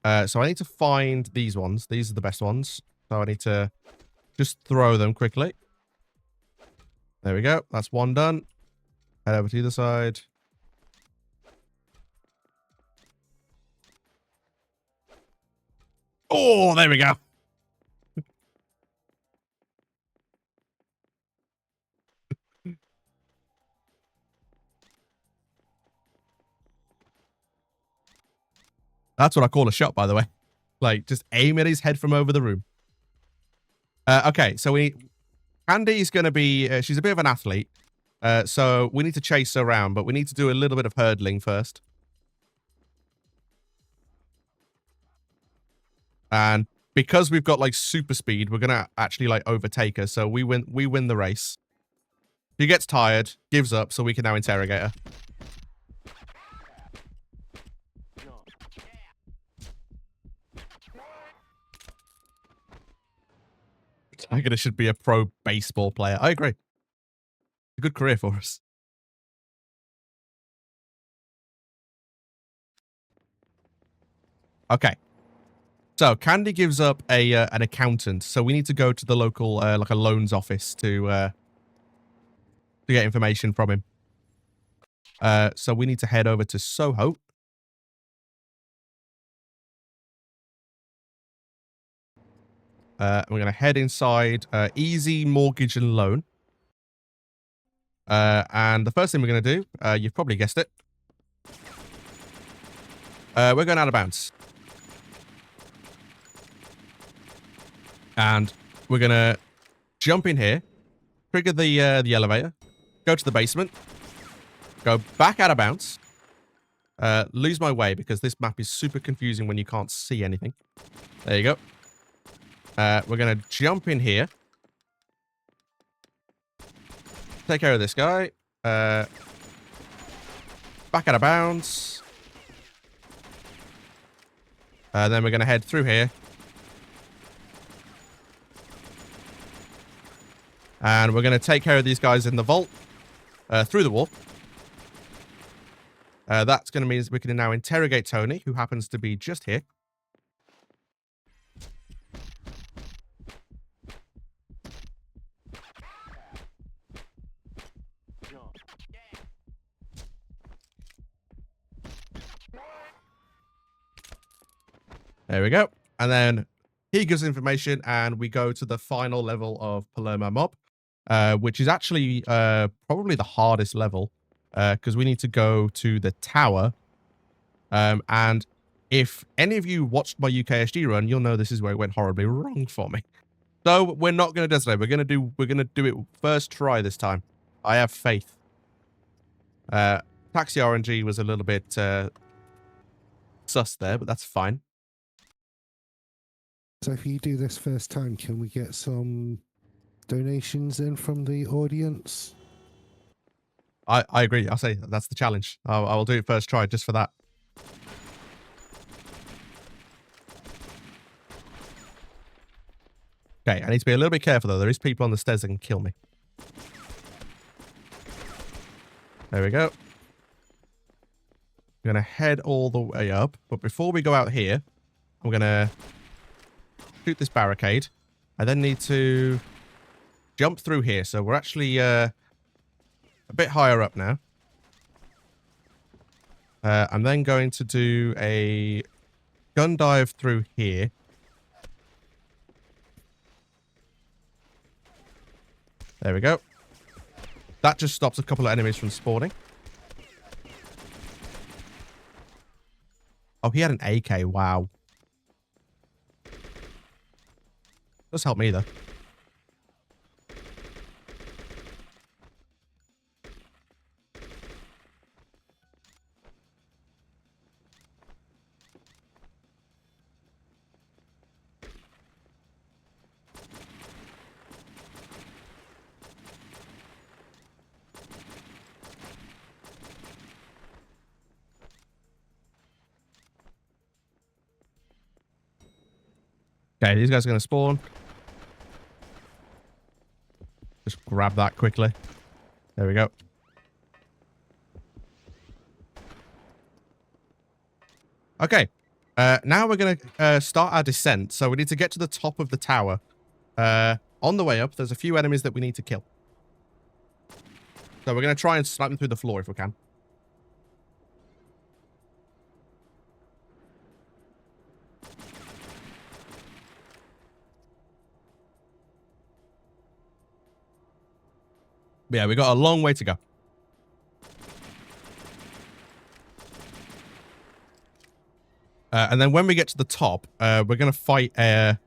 So I need to find these ones. These are the best ones. So I need to just throw them quickly. There we go. That's one done. Head over to the other side. Oh, there we go. That's what I call a shot, by the way. Like, just aim at his head from over the room. Okay, so Candy's going to be... she's a bit of an athlete. So we need to chase her around, but we need to do a little bit of hurdling first. And because we've got like super speed, we're gonna actually like overtake her. So we win the race. She gets tired, gives up, so we can now interrogate her. Protagonist should be a pro baseball player. I agree. A good career for us. Okay. So Candy gives up a an accountant, so we need to go to the local like a loans office to get information from him. So we need to head over to Soho. We're going to head inside Easy Mortgage and Loan. And the first thing we're going to do, you've probably guessed it. We're going out of bounds. And we're going to jump in here, trigger the elevator, go to the basement, go back out of bounds, lose my way because this map is super confusing when you can't see anything. There you go. We're going to jump in here. Take care of this guy. Back out of bounds. Then we're going to head through here. And we're going to take care of these guys in the vault. Through the wall. That's going to mean we can now interrogate Tony, who happens to be just here. There we go. And then he gives information and we go to the final level of Palermo Mob, which is actually probably the hardest level because we need to go to the tower. And if any of you watched my GTAMarathon run, you'll know this is where it went horribly wrong for me. So we're not going to do this today. We're going to do it first try this time. I have faith. Taxi RNG was a little bit sus there, but that's fine. So if you do this first time, can we get some donations in from the audience? I agree. I'll say that's the challenge. I will do it first try just for that. Okay, I need to be a little bit careful though. There is people on the stairs that can kill me. There we go. I'm going to head all the way up. But before we go out here, I'm going to shoot this barricade. I then need to jump through here. So we're actually a bit higher up now. I'm then going to do a gun dive through here. There we go. That just stops a couple of enemies from spawning. Oh, he had an AK. Wow. Does help me, though. Okay, these guys are going to spawn. Just grab that quickly. There we go. Okay. Now we're going to start our descent. So we need to get to the top of the tower. On the way up, there's a few enemies that we need to kill. So we're going to try and snipe them through the floor if we can. But yeah, we got a long way to go. And then when we get to the top, we're going to fight the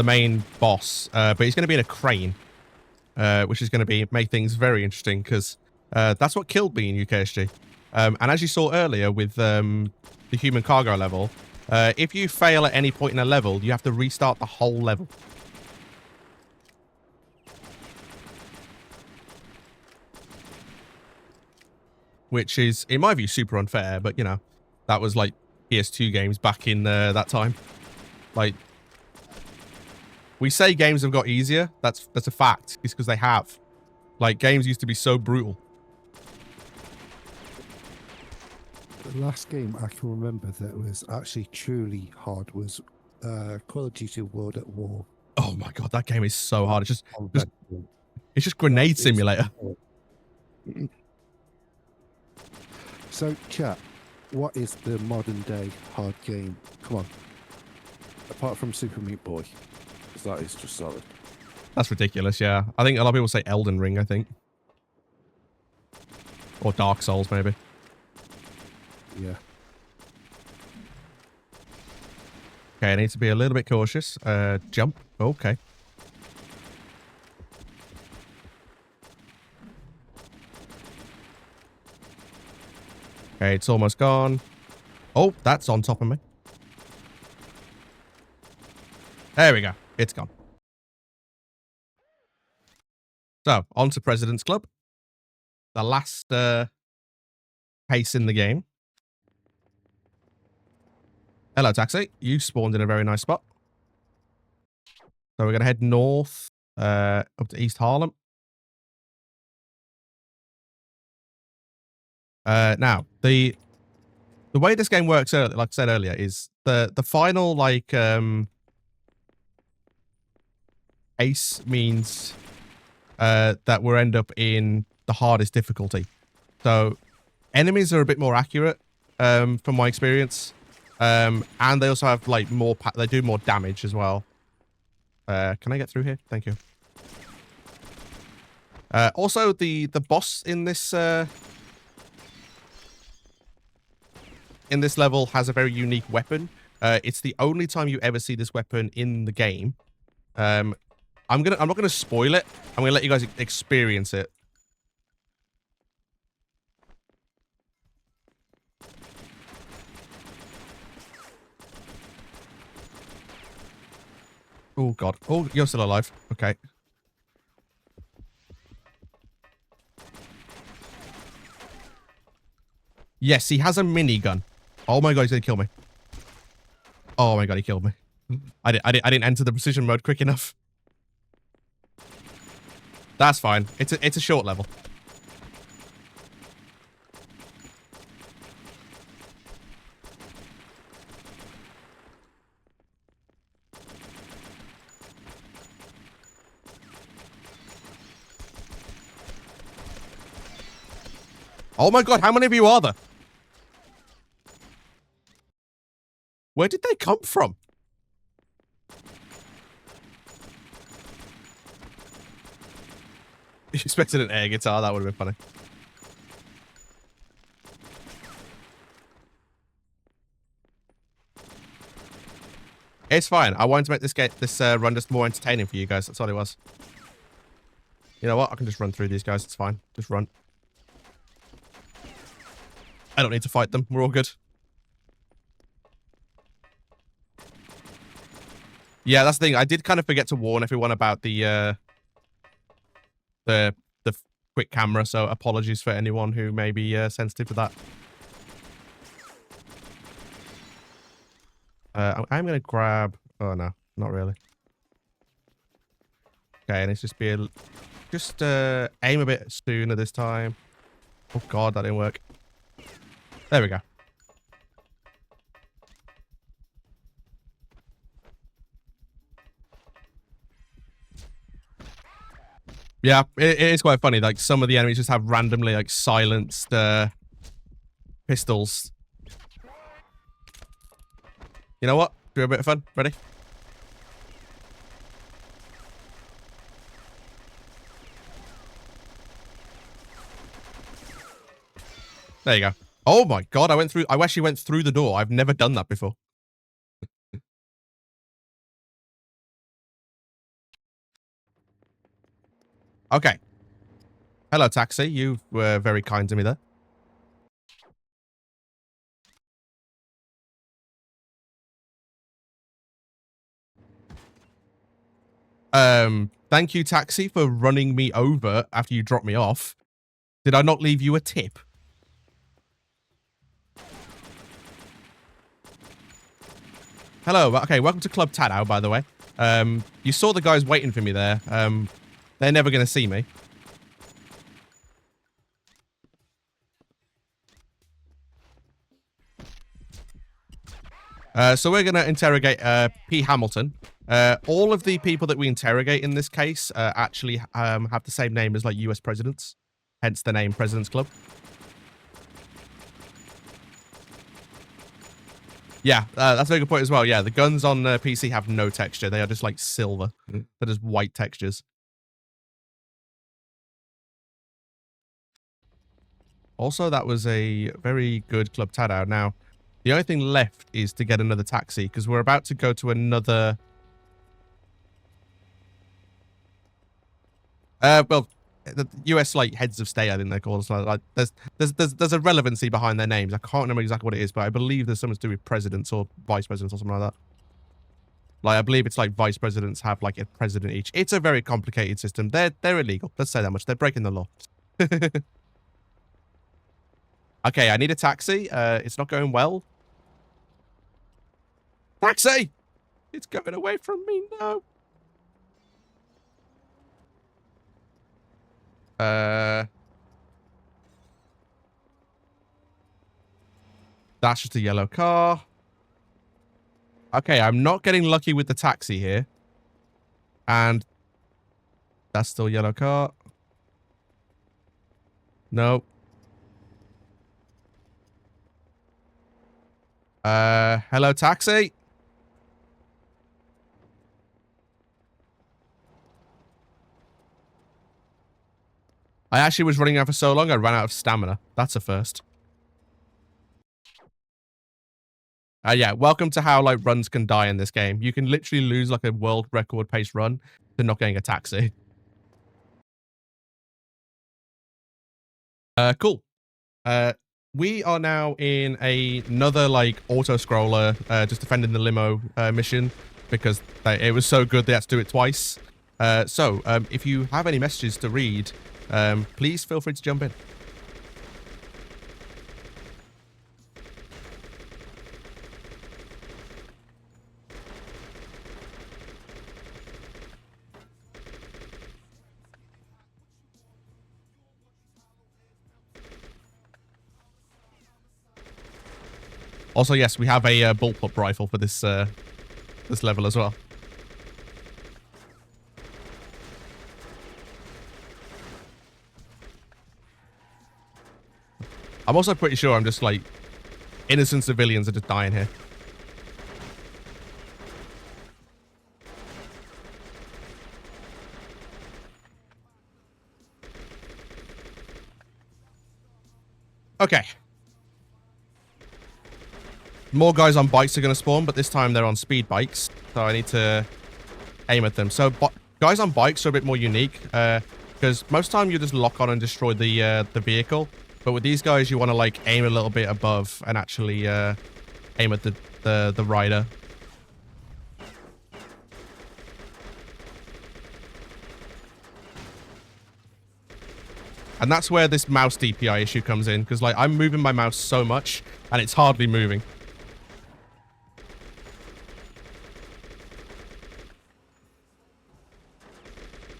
main boss. But he's going to be in a crane. which is going to make things very interesting because that's what killed me in UKSG. And as you saw earlier with the human cargo level, if you fail at any point in a level, you have to restart the whole level. Which is, in my view, super unfair, but, you know, that was, like, PS2 games back in that time. Like, we say games have got easier. That's a fact. It's because they have. Like, games used to be so brutal. The last game I can remember that was actually truly hard was Call of Duty World at War. Oh my god, that game is so hard. It's just That grenade is simulator. hard. So, chat, what is the modern day hard game? Come on. Apart from Super Meat Boy, because that is just solid. That's ridiculous, yeah. I think a lot of people say Elden Ring, I think. Or Dark Souls, maybe. Yeah. Okay, I need to be a little bit cautious. Jump. Okay. Okay, it's almost gone. Oh, that's on top of me. There we go. It's gone. So, on to President's Club. The last pace in the game. Hello, taxi. You spawned in a very nice spot. So we're going to head north up to East Harlem. Now, the way this game works, like I said earlier, is the final, like, ace means that we'll end up in the hardest difficulty. So enemies are a bit more accurate, from my experience. And they also have, like, they do more damage as well. Can I get through here? Thank you. Also, the boss in this level has a very unique weapon. It's the only time you ever see this weapon in the game. I'm not gonna spoil it. I'm gonna let you guys experience it. Oh god. Oh, you're still alive. Okay. Yes, he has a minigun. Oh my god, he's gonna kill me. Oh my god, he killed me. I didn't enter the precision mode quick enough. That's fine. It's a short level. Oh my god, how many of you are there? Where did they come from? You expected an air guitar? That would have been funny. It's fine. I wanted to make this run just more entertaining for you guys. That's all it was. You know what? I can just run through these guys. It's fine. Just run. I don't need to fight them. We're all good. Yeah, that's the thing. I did kind of forget to warn everyone about the quick camera, so apologies for anyone who may be sensitive to that. I'm gonna grab. Oh no, not really. Okay, and it's just aim a bit sooner this time. Oh god, that didn't work. There we go. Yeah, it is quite funny. Like, some of the enemies just have randomly, like, silenced pistols. You know what? Do a bit of fun. Ready? There you go. Oh my god, I actually went through the door. I've never done that before. Okay. Hello, taxi. You were very kind to me there. Thank you, taxi, for running me over after you dropped me off. Did I not leave you a tip? Hello. Okay, welcome to Club Tadao, by the way. You saw the guys waiting for me there. They're never going to see me. So we're going to interrogate P. Hamilton. All of the people that we interrogate in this case actually have the same name as like US presidents, hence the name President's Club. Yeah, that's a very good point as well. Yeah, the guns on PC have no texture. They are just like silver. They're just white textures. Also, that was a very good Club Tadao. Now, the only thing left is to get another taxi because we're about to go to another... well, the US like heads of state, I think they're called. Like, there's a relevancy behind their names. I can't remember exactly what it is, but I believe there's something to do with presidents or vice presidents or something like that. Like, I believe it's like vice presidents have like a president each. It's a very complicated system. They're illegal. Let's say that much. They're breaking the law. Okay, I need a taxi. It's not going well. Taxi! It's going away from me now. That's just a yellow car. Okay, I'm not getting lucky with the taxi here. And that's still a yellow car. Nope. Hello, taxi? I actually was running out for so long, I ran out of stamina. That's a first. Yeah, welcome to how, like, runs can die in this game. You can literally lose, like, a world record pace run to not getting a taxi. Cool. We are now in another, like, auto-scroller, just defending the limo mission, because it was so good they had to do it twice. So, if you have any messages to read, please feel free to jump in. Also, yes, we have a bullpup rifle for this this level as well. I'm also pretty sure I'm just like innocent civilians are just dying here. Okay. More guys on bikes are going to spawn, but this time they're on speed bikes. So I need to aim at them. So guys on bikes are a bit more unique because most of the time you just lock on and destroy the vehicle. But with these guys, you want to like aim a little bit above and actually aim at the rider. And that's where this mouse DPI issue comes in because like I'm moving my mouse so much and it's hardly moving.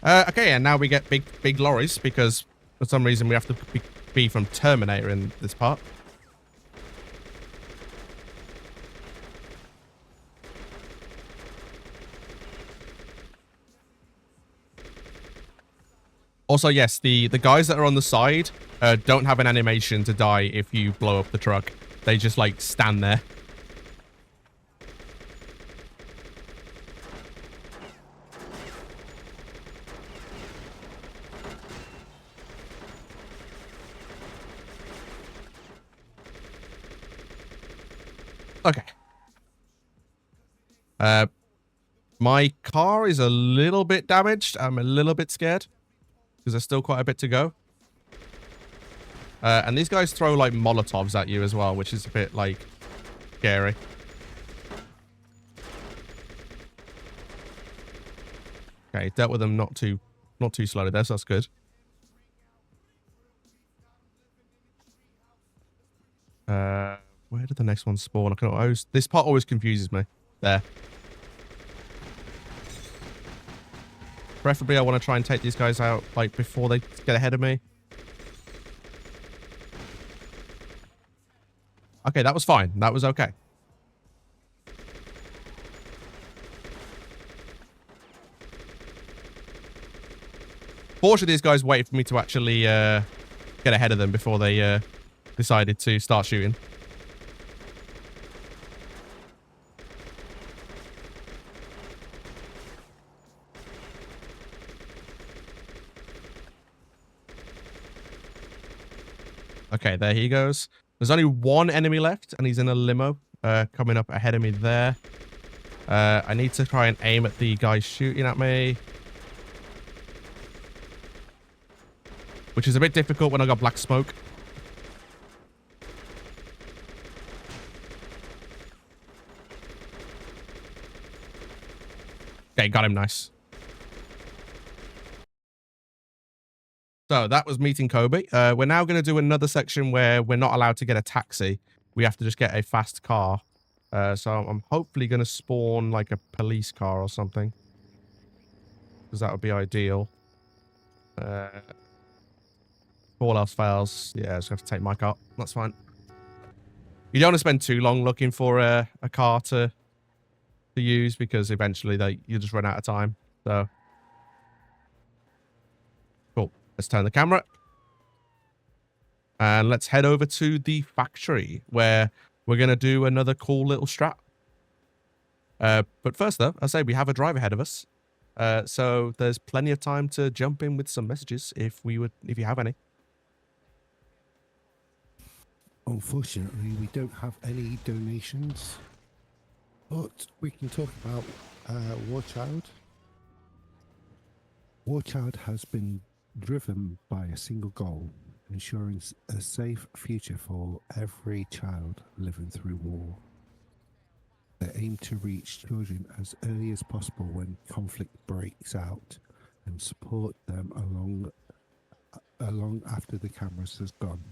Okay, and now we get big lorries because for some reason we have to be from Terminator in this part. Also, yes, the guys that are on the side don't have an animation to die if you blow up the truck. They just like stand there. Okay. My car is a little bit damaged. I'm a little bit scared. because there's still quite a bit to go. And these guys throw like Molotovs at you as well, which is a bit like scary. Okay, dealt with them not too slowly there, so that's good. Where did the next one spawn? This part always confuses me. There. Preferably, I want to try and take these guys out like before they get ahead of me. Okay, that was fine. That was okay. Fortunately, these guys waited for me to actually get ahead of them before they decided to start shooting. Okay, there he goes. There's only one enemy left, and he's in a limo coming up ahead of me there. I need to try and aim at the guy shooting at me, which is a bit difficult when I got black smoke. Okay, got him. Nice. So that was meeting Kobe. We're now going to do another section where we're not allowed to get a taxi. We have to just get a fast car. So I'm hopefully going to spawn like a police car or something, because that would be ideal. If all else fails, yeah, I just have to take my car. That's fine. You don't want to spend too long looking for a car to use, because eventually you just run out of time. So cool. Let's turn the camera. And let's head over to the factory, where we're going to do another cool little strat. But first, though, I say we have a drive ahead of us. So there's plenty of time to jump in with some messages if you have any. Unfortunately, we don't have any donations, but we can talk about War Child. War Child has been driven by a single goal: ensuring a safe future for every child living through war. They aim to reach children as early as possible when conflict breaks out, and support them along after the cameras has gone.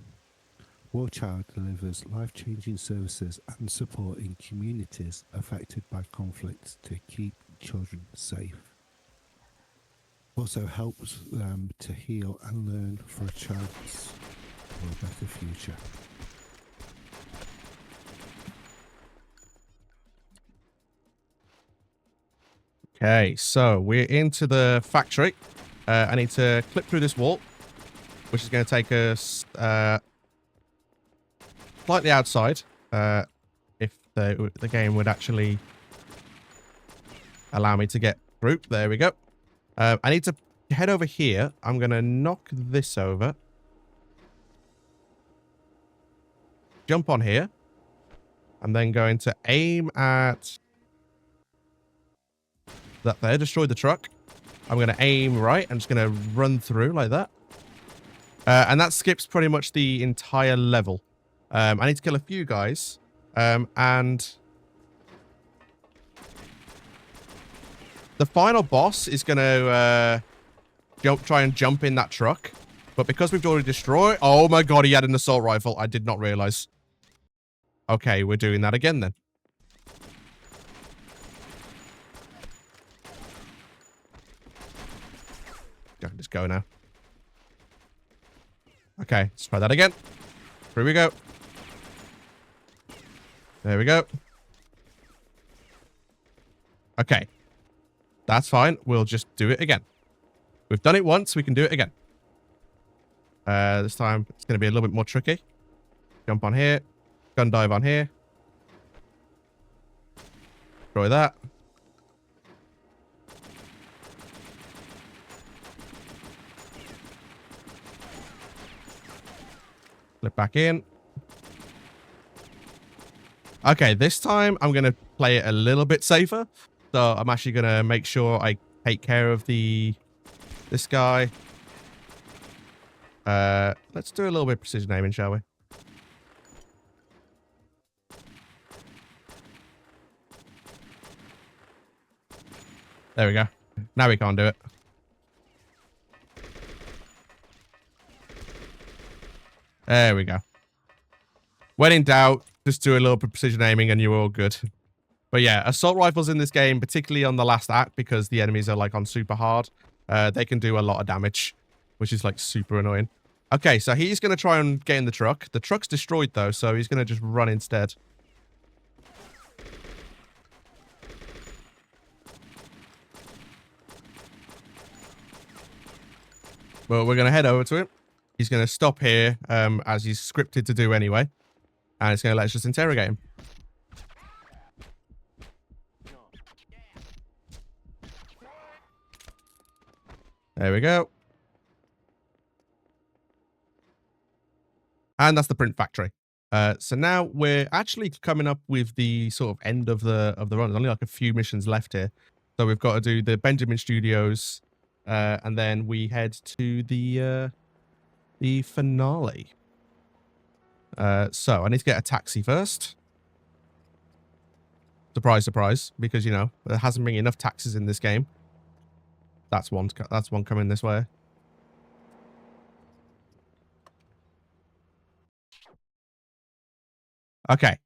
War Child delivers life-changing services and support in communities affected by conflicts to keep children safe. Also helps them to heal and learn for a chance for a better future. Okay, so we're into the factory. I need to clip through this wall, which is going to take us slightly outside, if the game would actually allow me to get through. There we go. I need to head over here. I'm going to knock this over. Jump on here. I'm then going to aim at that there. Destroy the truck. I'm going to aim right. I'm just going to run through like that. And that skips pretty much the entire level. I need to kill a few guys. And the final boss is going to try and jump in that truck. But because we've already destroyed... Oh my god, he had an assault rifle. I did not realize. Okay, we're doing that again then. Just go now. Okay, let's try that again. Here we go. There we go. Okay. That's fine. We'll just do it again. We've done it once. We can do it again. This time, it's going to be a little bit more tricky. Jump on here. Gun dive on here. Destroy that. Flip back in. Okay, this time I'm going to play it a little bit safer. So I'm actually going to make sure I take care of this guy. Let's do a little bit of precision aiming, shall we? There we go. Now we can't do it. There we go. When in doubt, just do a little bit of precision aiming and you're all good. But yeah, assault rifles in this game, particularly on the last act, because the enemies are like on super hard, they can do a lot of damage, which is like super annoying. Okay, so he's going to try and get in the truck. The truck's destroyed though, so he's going to just run instead. Well, we're going to head over to him. He's going to stop here, as he's scripted to do anyway. And it's going to let us just interrogate him. There we go. And that's the print factory. So now we're actually coming up with the sort of end of the run. There's only like a few missions left here. So we've got to do the Benjamin Studios, and then we head to the finale. So I need to get a taxi first. Surprise, surprise, because you know there hasn't been enough taxis in this game. That's one coming this way. Okay,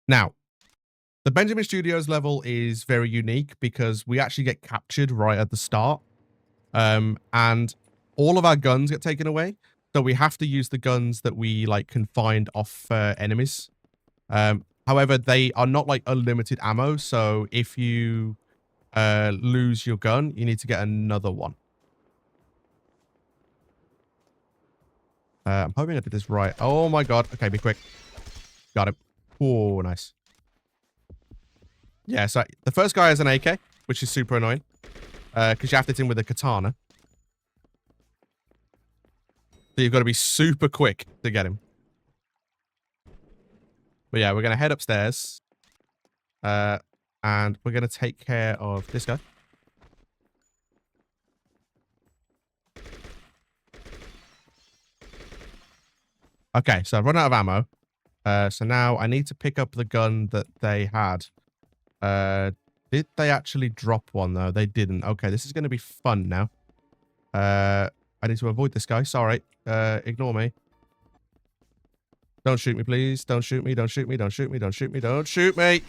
now the Benjamin Studios level is very unique because we actually get captured right at the start, and all of our guns get taken away. So we have to use the guns that we like can find off enemies. However, they are not like unlimited ammo. So if you lose your gun, you need to get another one. I'm hoping I did this right. Oh my god. Okay, be quick. Got it. Oh, nice. Yeah, so the first guy has an AK, which is super annoying. Because you have to hit him with a katana. So you've got to be super quick to get him. But yeah, we're going to head upstairs. And we're going to take care of this guy. Okay, so I've run out of ammo. So now I need to pick up the gun that they had. Did they actually drop one, though? They didn't. Okay, this is going to be fun now. I need to avoid this guy. Sorry. Ignore me. Don't shoot me, please. Don't shoot me. Don't shoot me. Don't shoot me. Don't shoot me. Don't shoot me.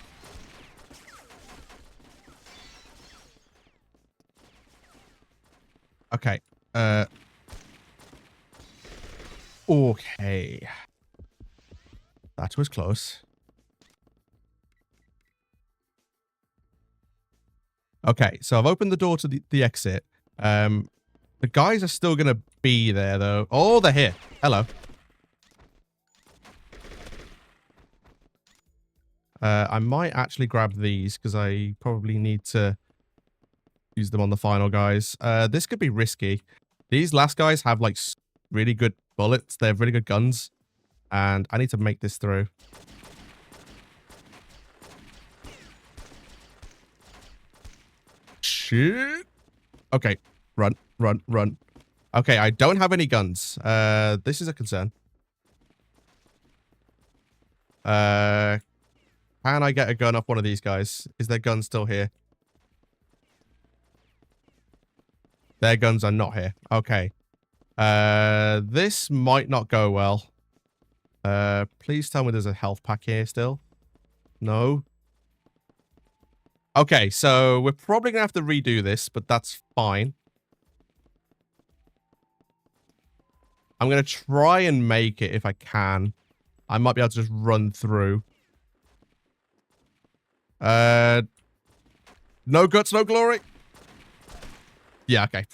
Okay. Okay. That was close. Okay, so I've opened the door to the exit. The guys are still going to be there, though. Oh, they're here. Hello. I might actually grab these because I probably need to use them on the final guys. This could be risky. These last guys have, like, really good bullets. They have really good guns. And I need to make this through. Shit. Okay. Run, run, run. Okay, I don't have any guns. This is a concern. Can I get a gun off one of these guys? Is their gun still here? Their guns are not here. Okay. This might not go well. Please tell me there's a health pack here still. No. Okay, so we're probably going to have to redo this, but that's fine. I'm going to try and make it if I can. I might be able to just run through. No guts, no glory. Yeah, okay.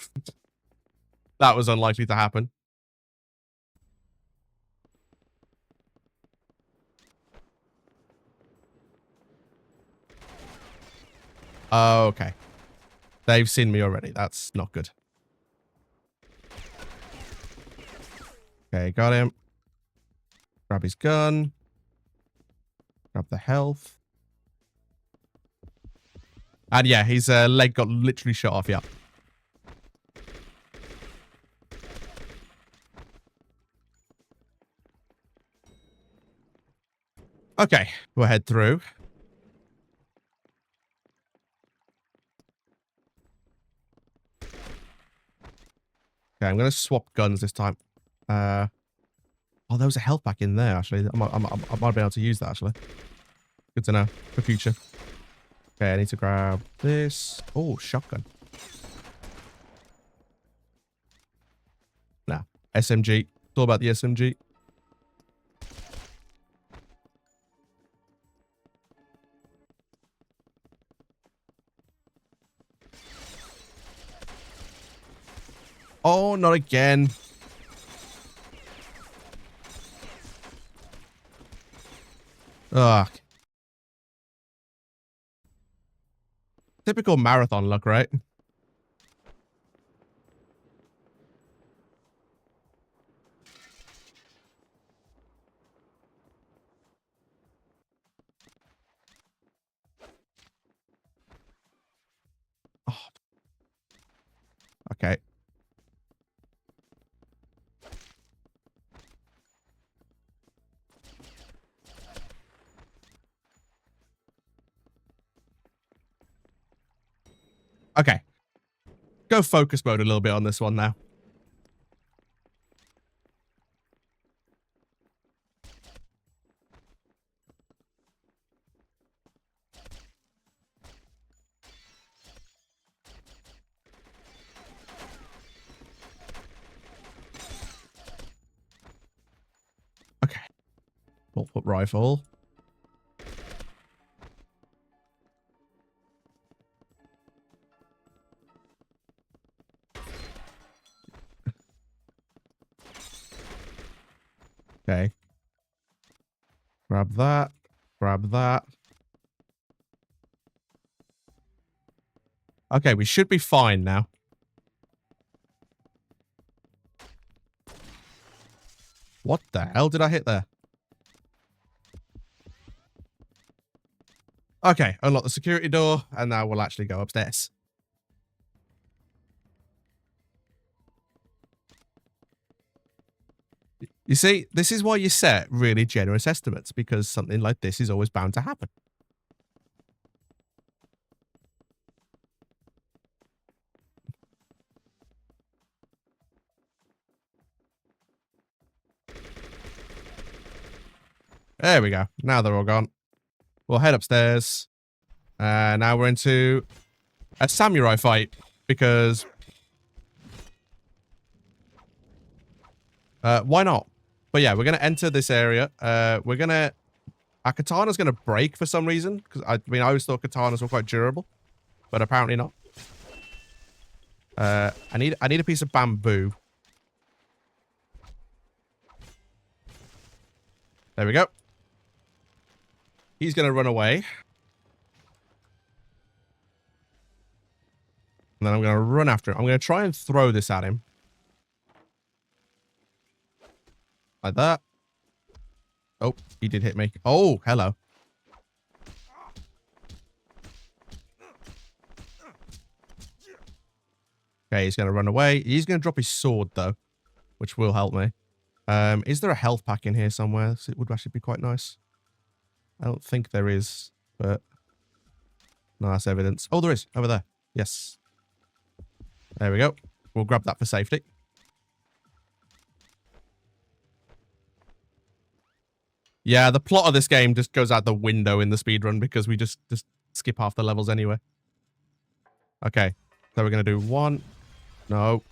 That was unlikely to happen. Okay. They've seen me already. That's not good. Okay, got him. Grab his gun. Grab the health. And yeah, his leg got literally shot off, yeah. Okay, we'll head through. Okay, I'm going to swap guns this time. Oh, there was a health pack in there, actually. I might be able to use that, actually. Good to know for future. Okay, I need to grab this. Oh, shotgun. Nah, SMG. It's all about the SMG. Oh, not again. Ugh. Typical marathon luck, right? Oh. Okay. Okay. Go focus mode a little bit on this one now. Okay. Multiple rifle. Okay. Grab that. Grab that. Okay, we should be fine now. What the hell did I hit there? Okay, unlock the security door, and now we'll actually go upstairs. You see, this is why you set really generous estimates, because something like this is always bound to happen. There we go. Now they're all gone. We'll head upstairs. Now we're into a samurai fight, because... why not? But yeah, we're going to enter this area. We're going to... Our katana's going to break for some reason. Because I always thought katanas were quite durable. But apparently not. I need a piece of bamboo. There we go. He's going to run away. And then I'm going to run after him. I'm going to try and throw this at him. Like that. Oh, he did hit me. Oh, hello. Okay, he's going to run away. He's going to drop his sword, though, which will help me. Is there a health pack in here somewhere? It would actually be quite nice. I don't think there is, but... No, that's evidence. Oh, there is. Over there. Yes. There we go. We'll grab that for safety. Yeah, the plot of this game just goes out the window in the speedrun because we just skip half the levels anyway. Okay. So we're going to do one. No.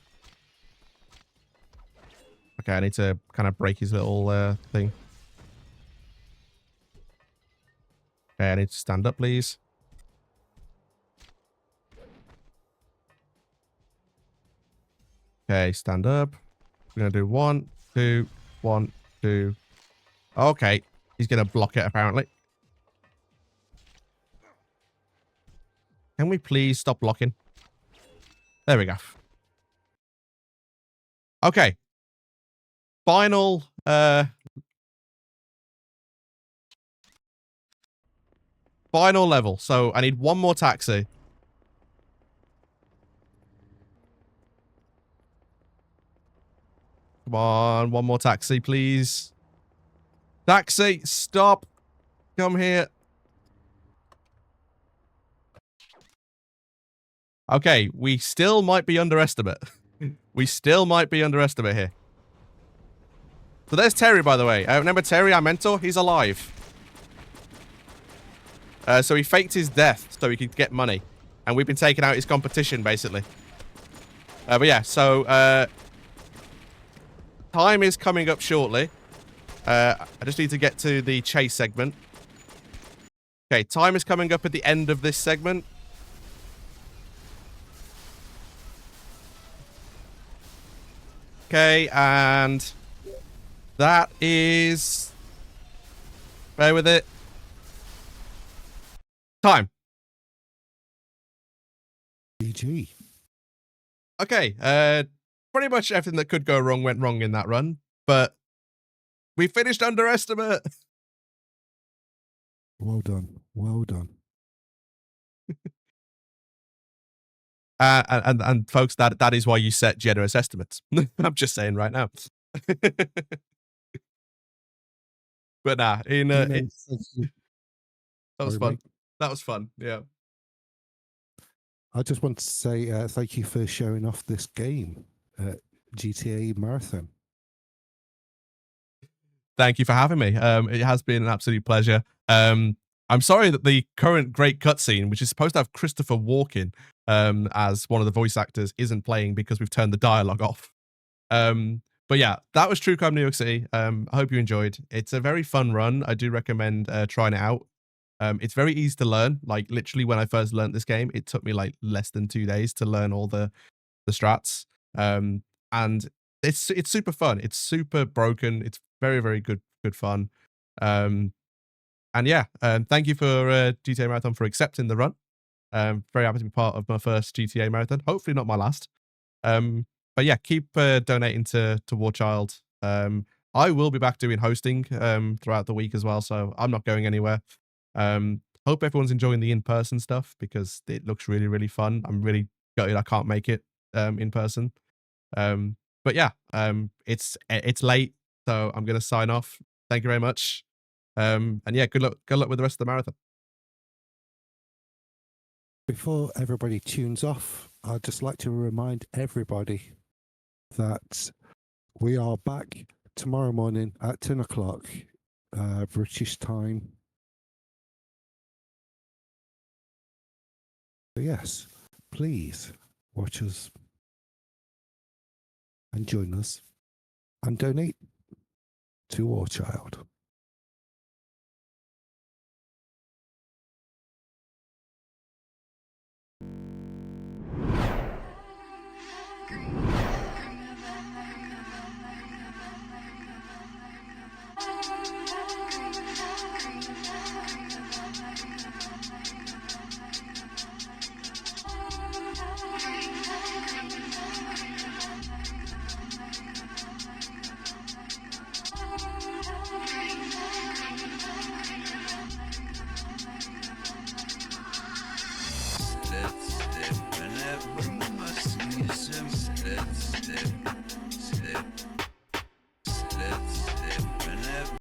Okay, I need to kind of break his little thing. Okay, I need to stand up, please. Okay, stand up. We're going to do 1, 2, 1, 2. Okay, he's going to block it, apparently. Can we please stop blocking? There we go. Okay. Final level. So I need one more taxi. Come on, one more taxi, please. Taxi, stop. Come here. Okay, we still might be underestimate. We still might be underestimate here. So there's Terry, by the way. Remember Terry, our mentor? He's alive. So he faked his death so he could get money. And we've been taking out his competition, basically. But yeah, so time is coming up shortly. I just need to get to the chase segment. Okay, time is coming up at the end of this segment. Okay, and that is... Bear with it. Time. GG. Okay, pretty much everything that could go wrong went wrong in that run, but we finished underestimate. Well done. Well done. And folks, that is why you set generous estimates. I'm just saying right now. But nah, that was fun. That was fun. Yeah. I just want to say thank you for showing off this game at GTA Marathon. Thank you for having me. It has been an absolute pleasure. I'm sorry that the current great cutscene, which is supposed to have Christopher Walken as one of the voice actors, isn't playing because we've turned the dialogue off. But yeah, that was True Crime New York City. I hope you enjoyed. It's a very fun run. I do recommend trying it out. It's very easy to learn. Like literally when I first learned this game, it took me like less than 2 days to learn all the strats. And it's super fun. It's super broken. It's very, very good fun. And yeah, thank you for GTA Marathon for accepting the run. Very happy to be part of my first GTA Marathon. Hopefully not my last. But yeah, keep donating to War Child. I will be back doing hosting throughout the week as well, so I'm not going anywhere. Hope everyone's enjoying the in-person stuff because it looks really, really fun. I'm really gutted I can't make it in person. But yeah, it's late, so I'm gonna sign off. Thank you very much. And yeah, good luck with the rest of the marathon. Before everybody tunes off, I'd just like to remind everybody that we are back tomorrow morning at 10 o'clock British time. So yes, please watch us and join us and donate to War Child. Whenever my must be some step.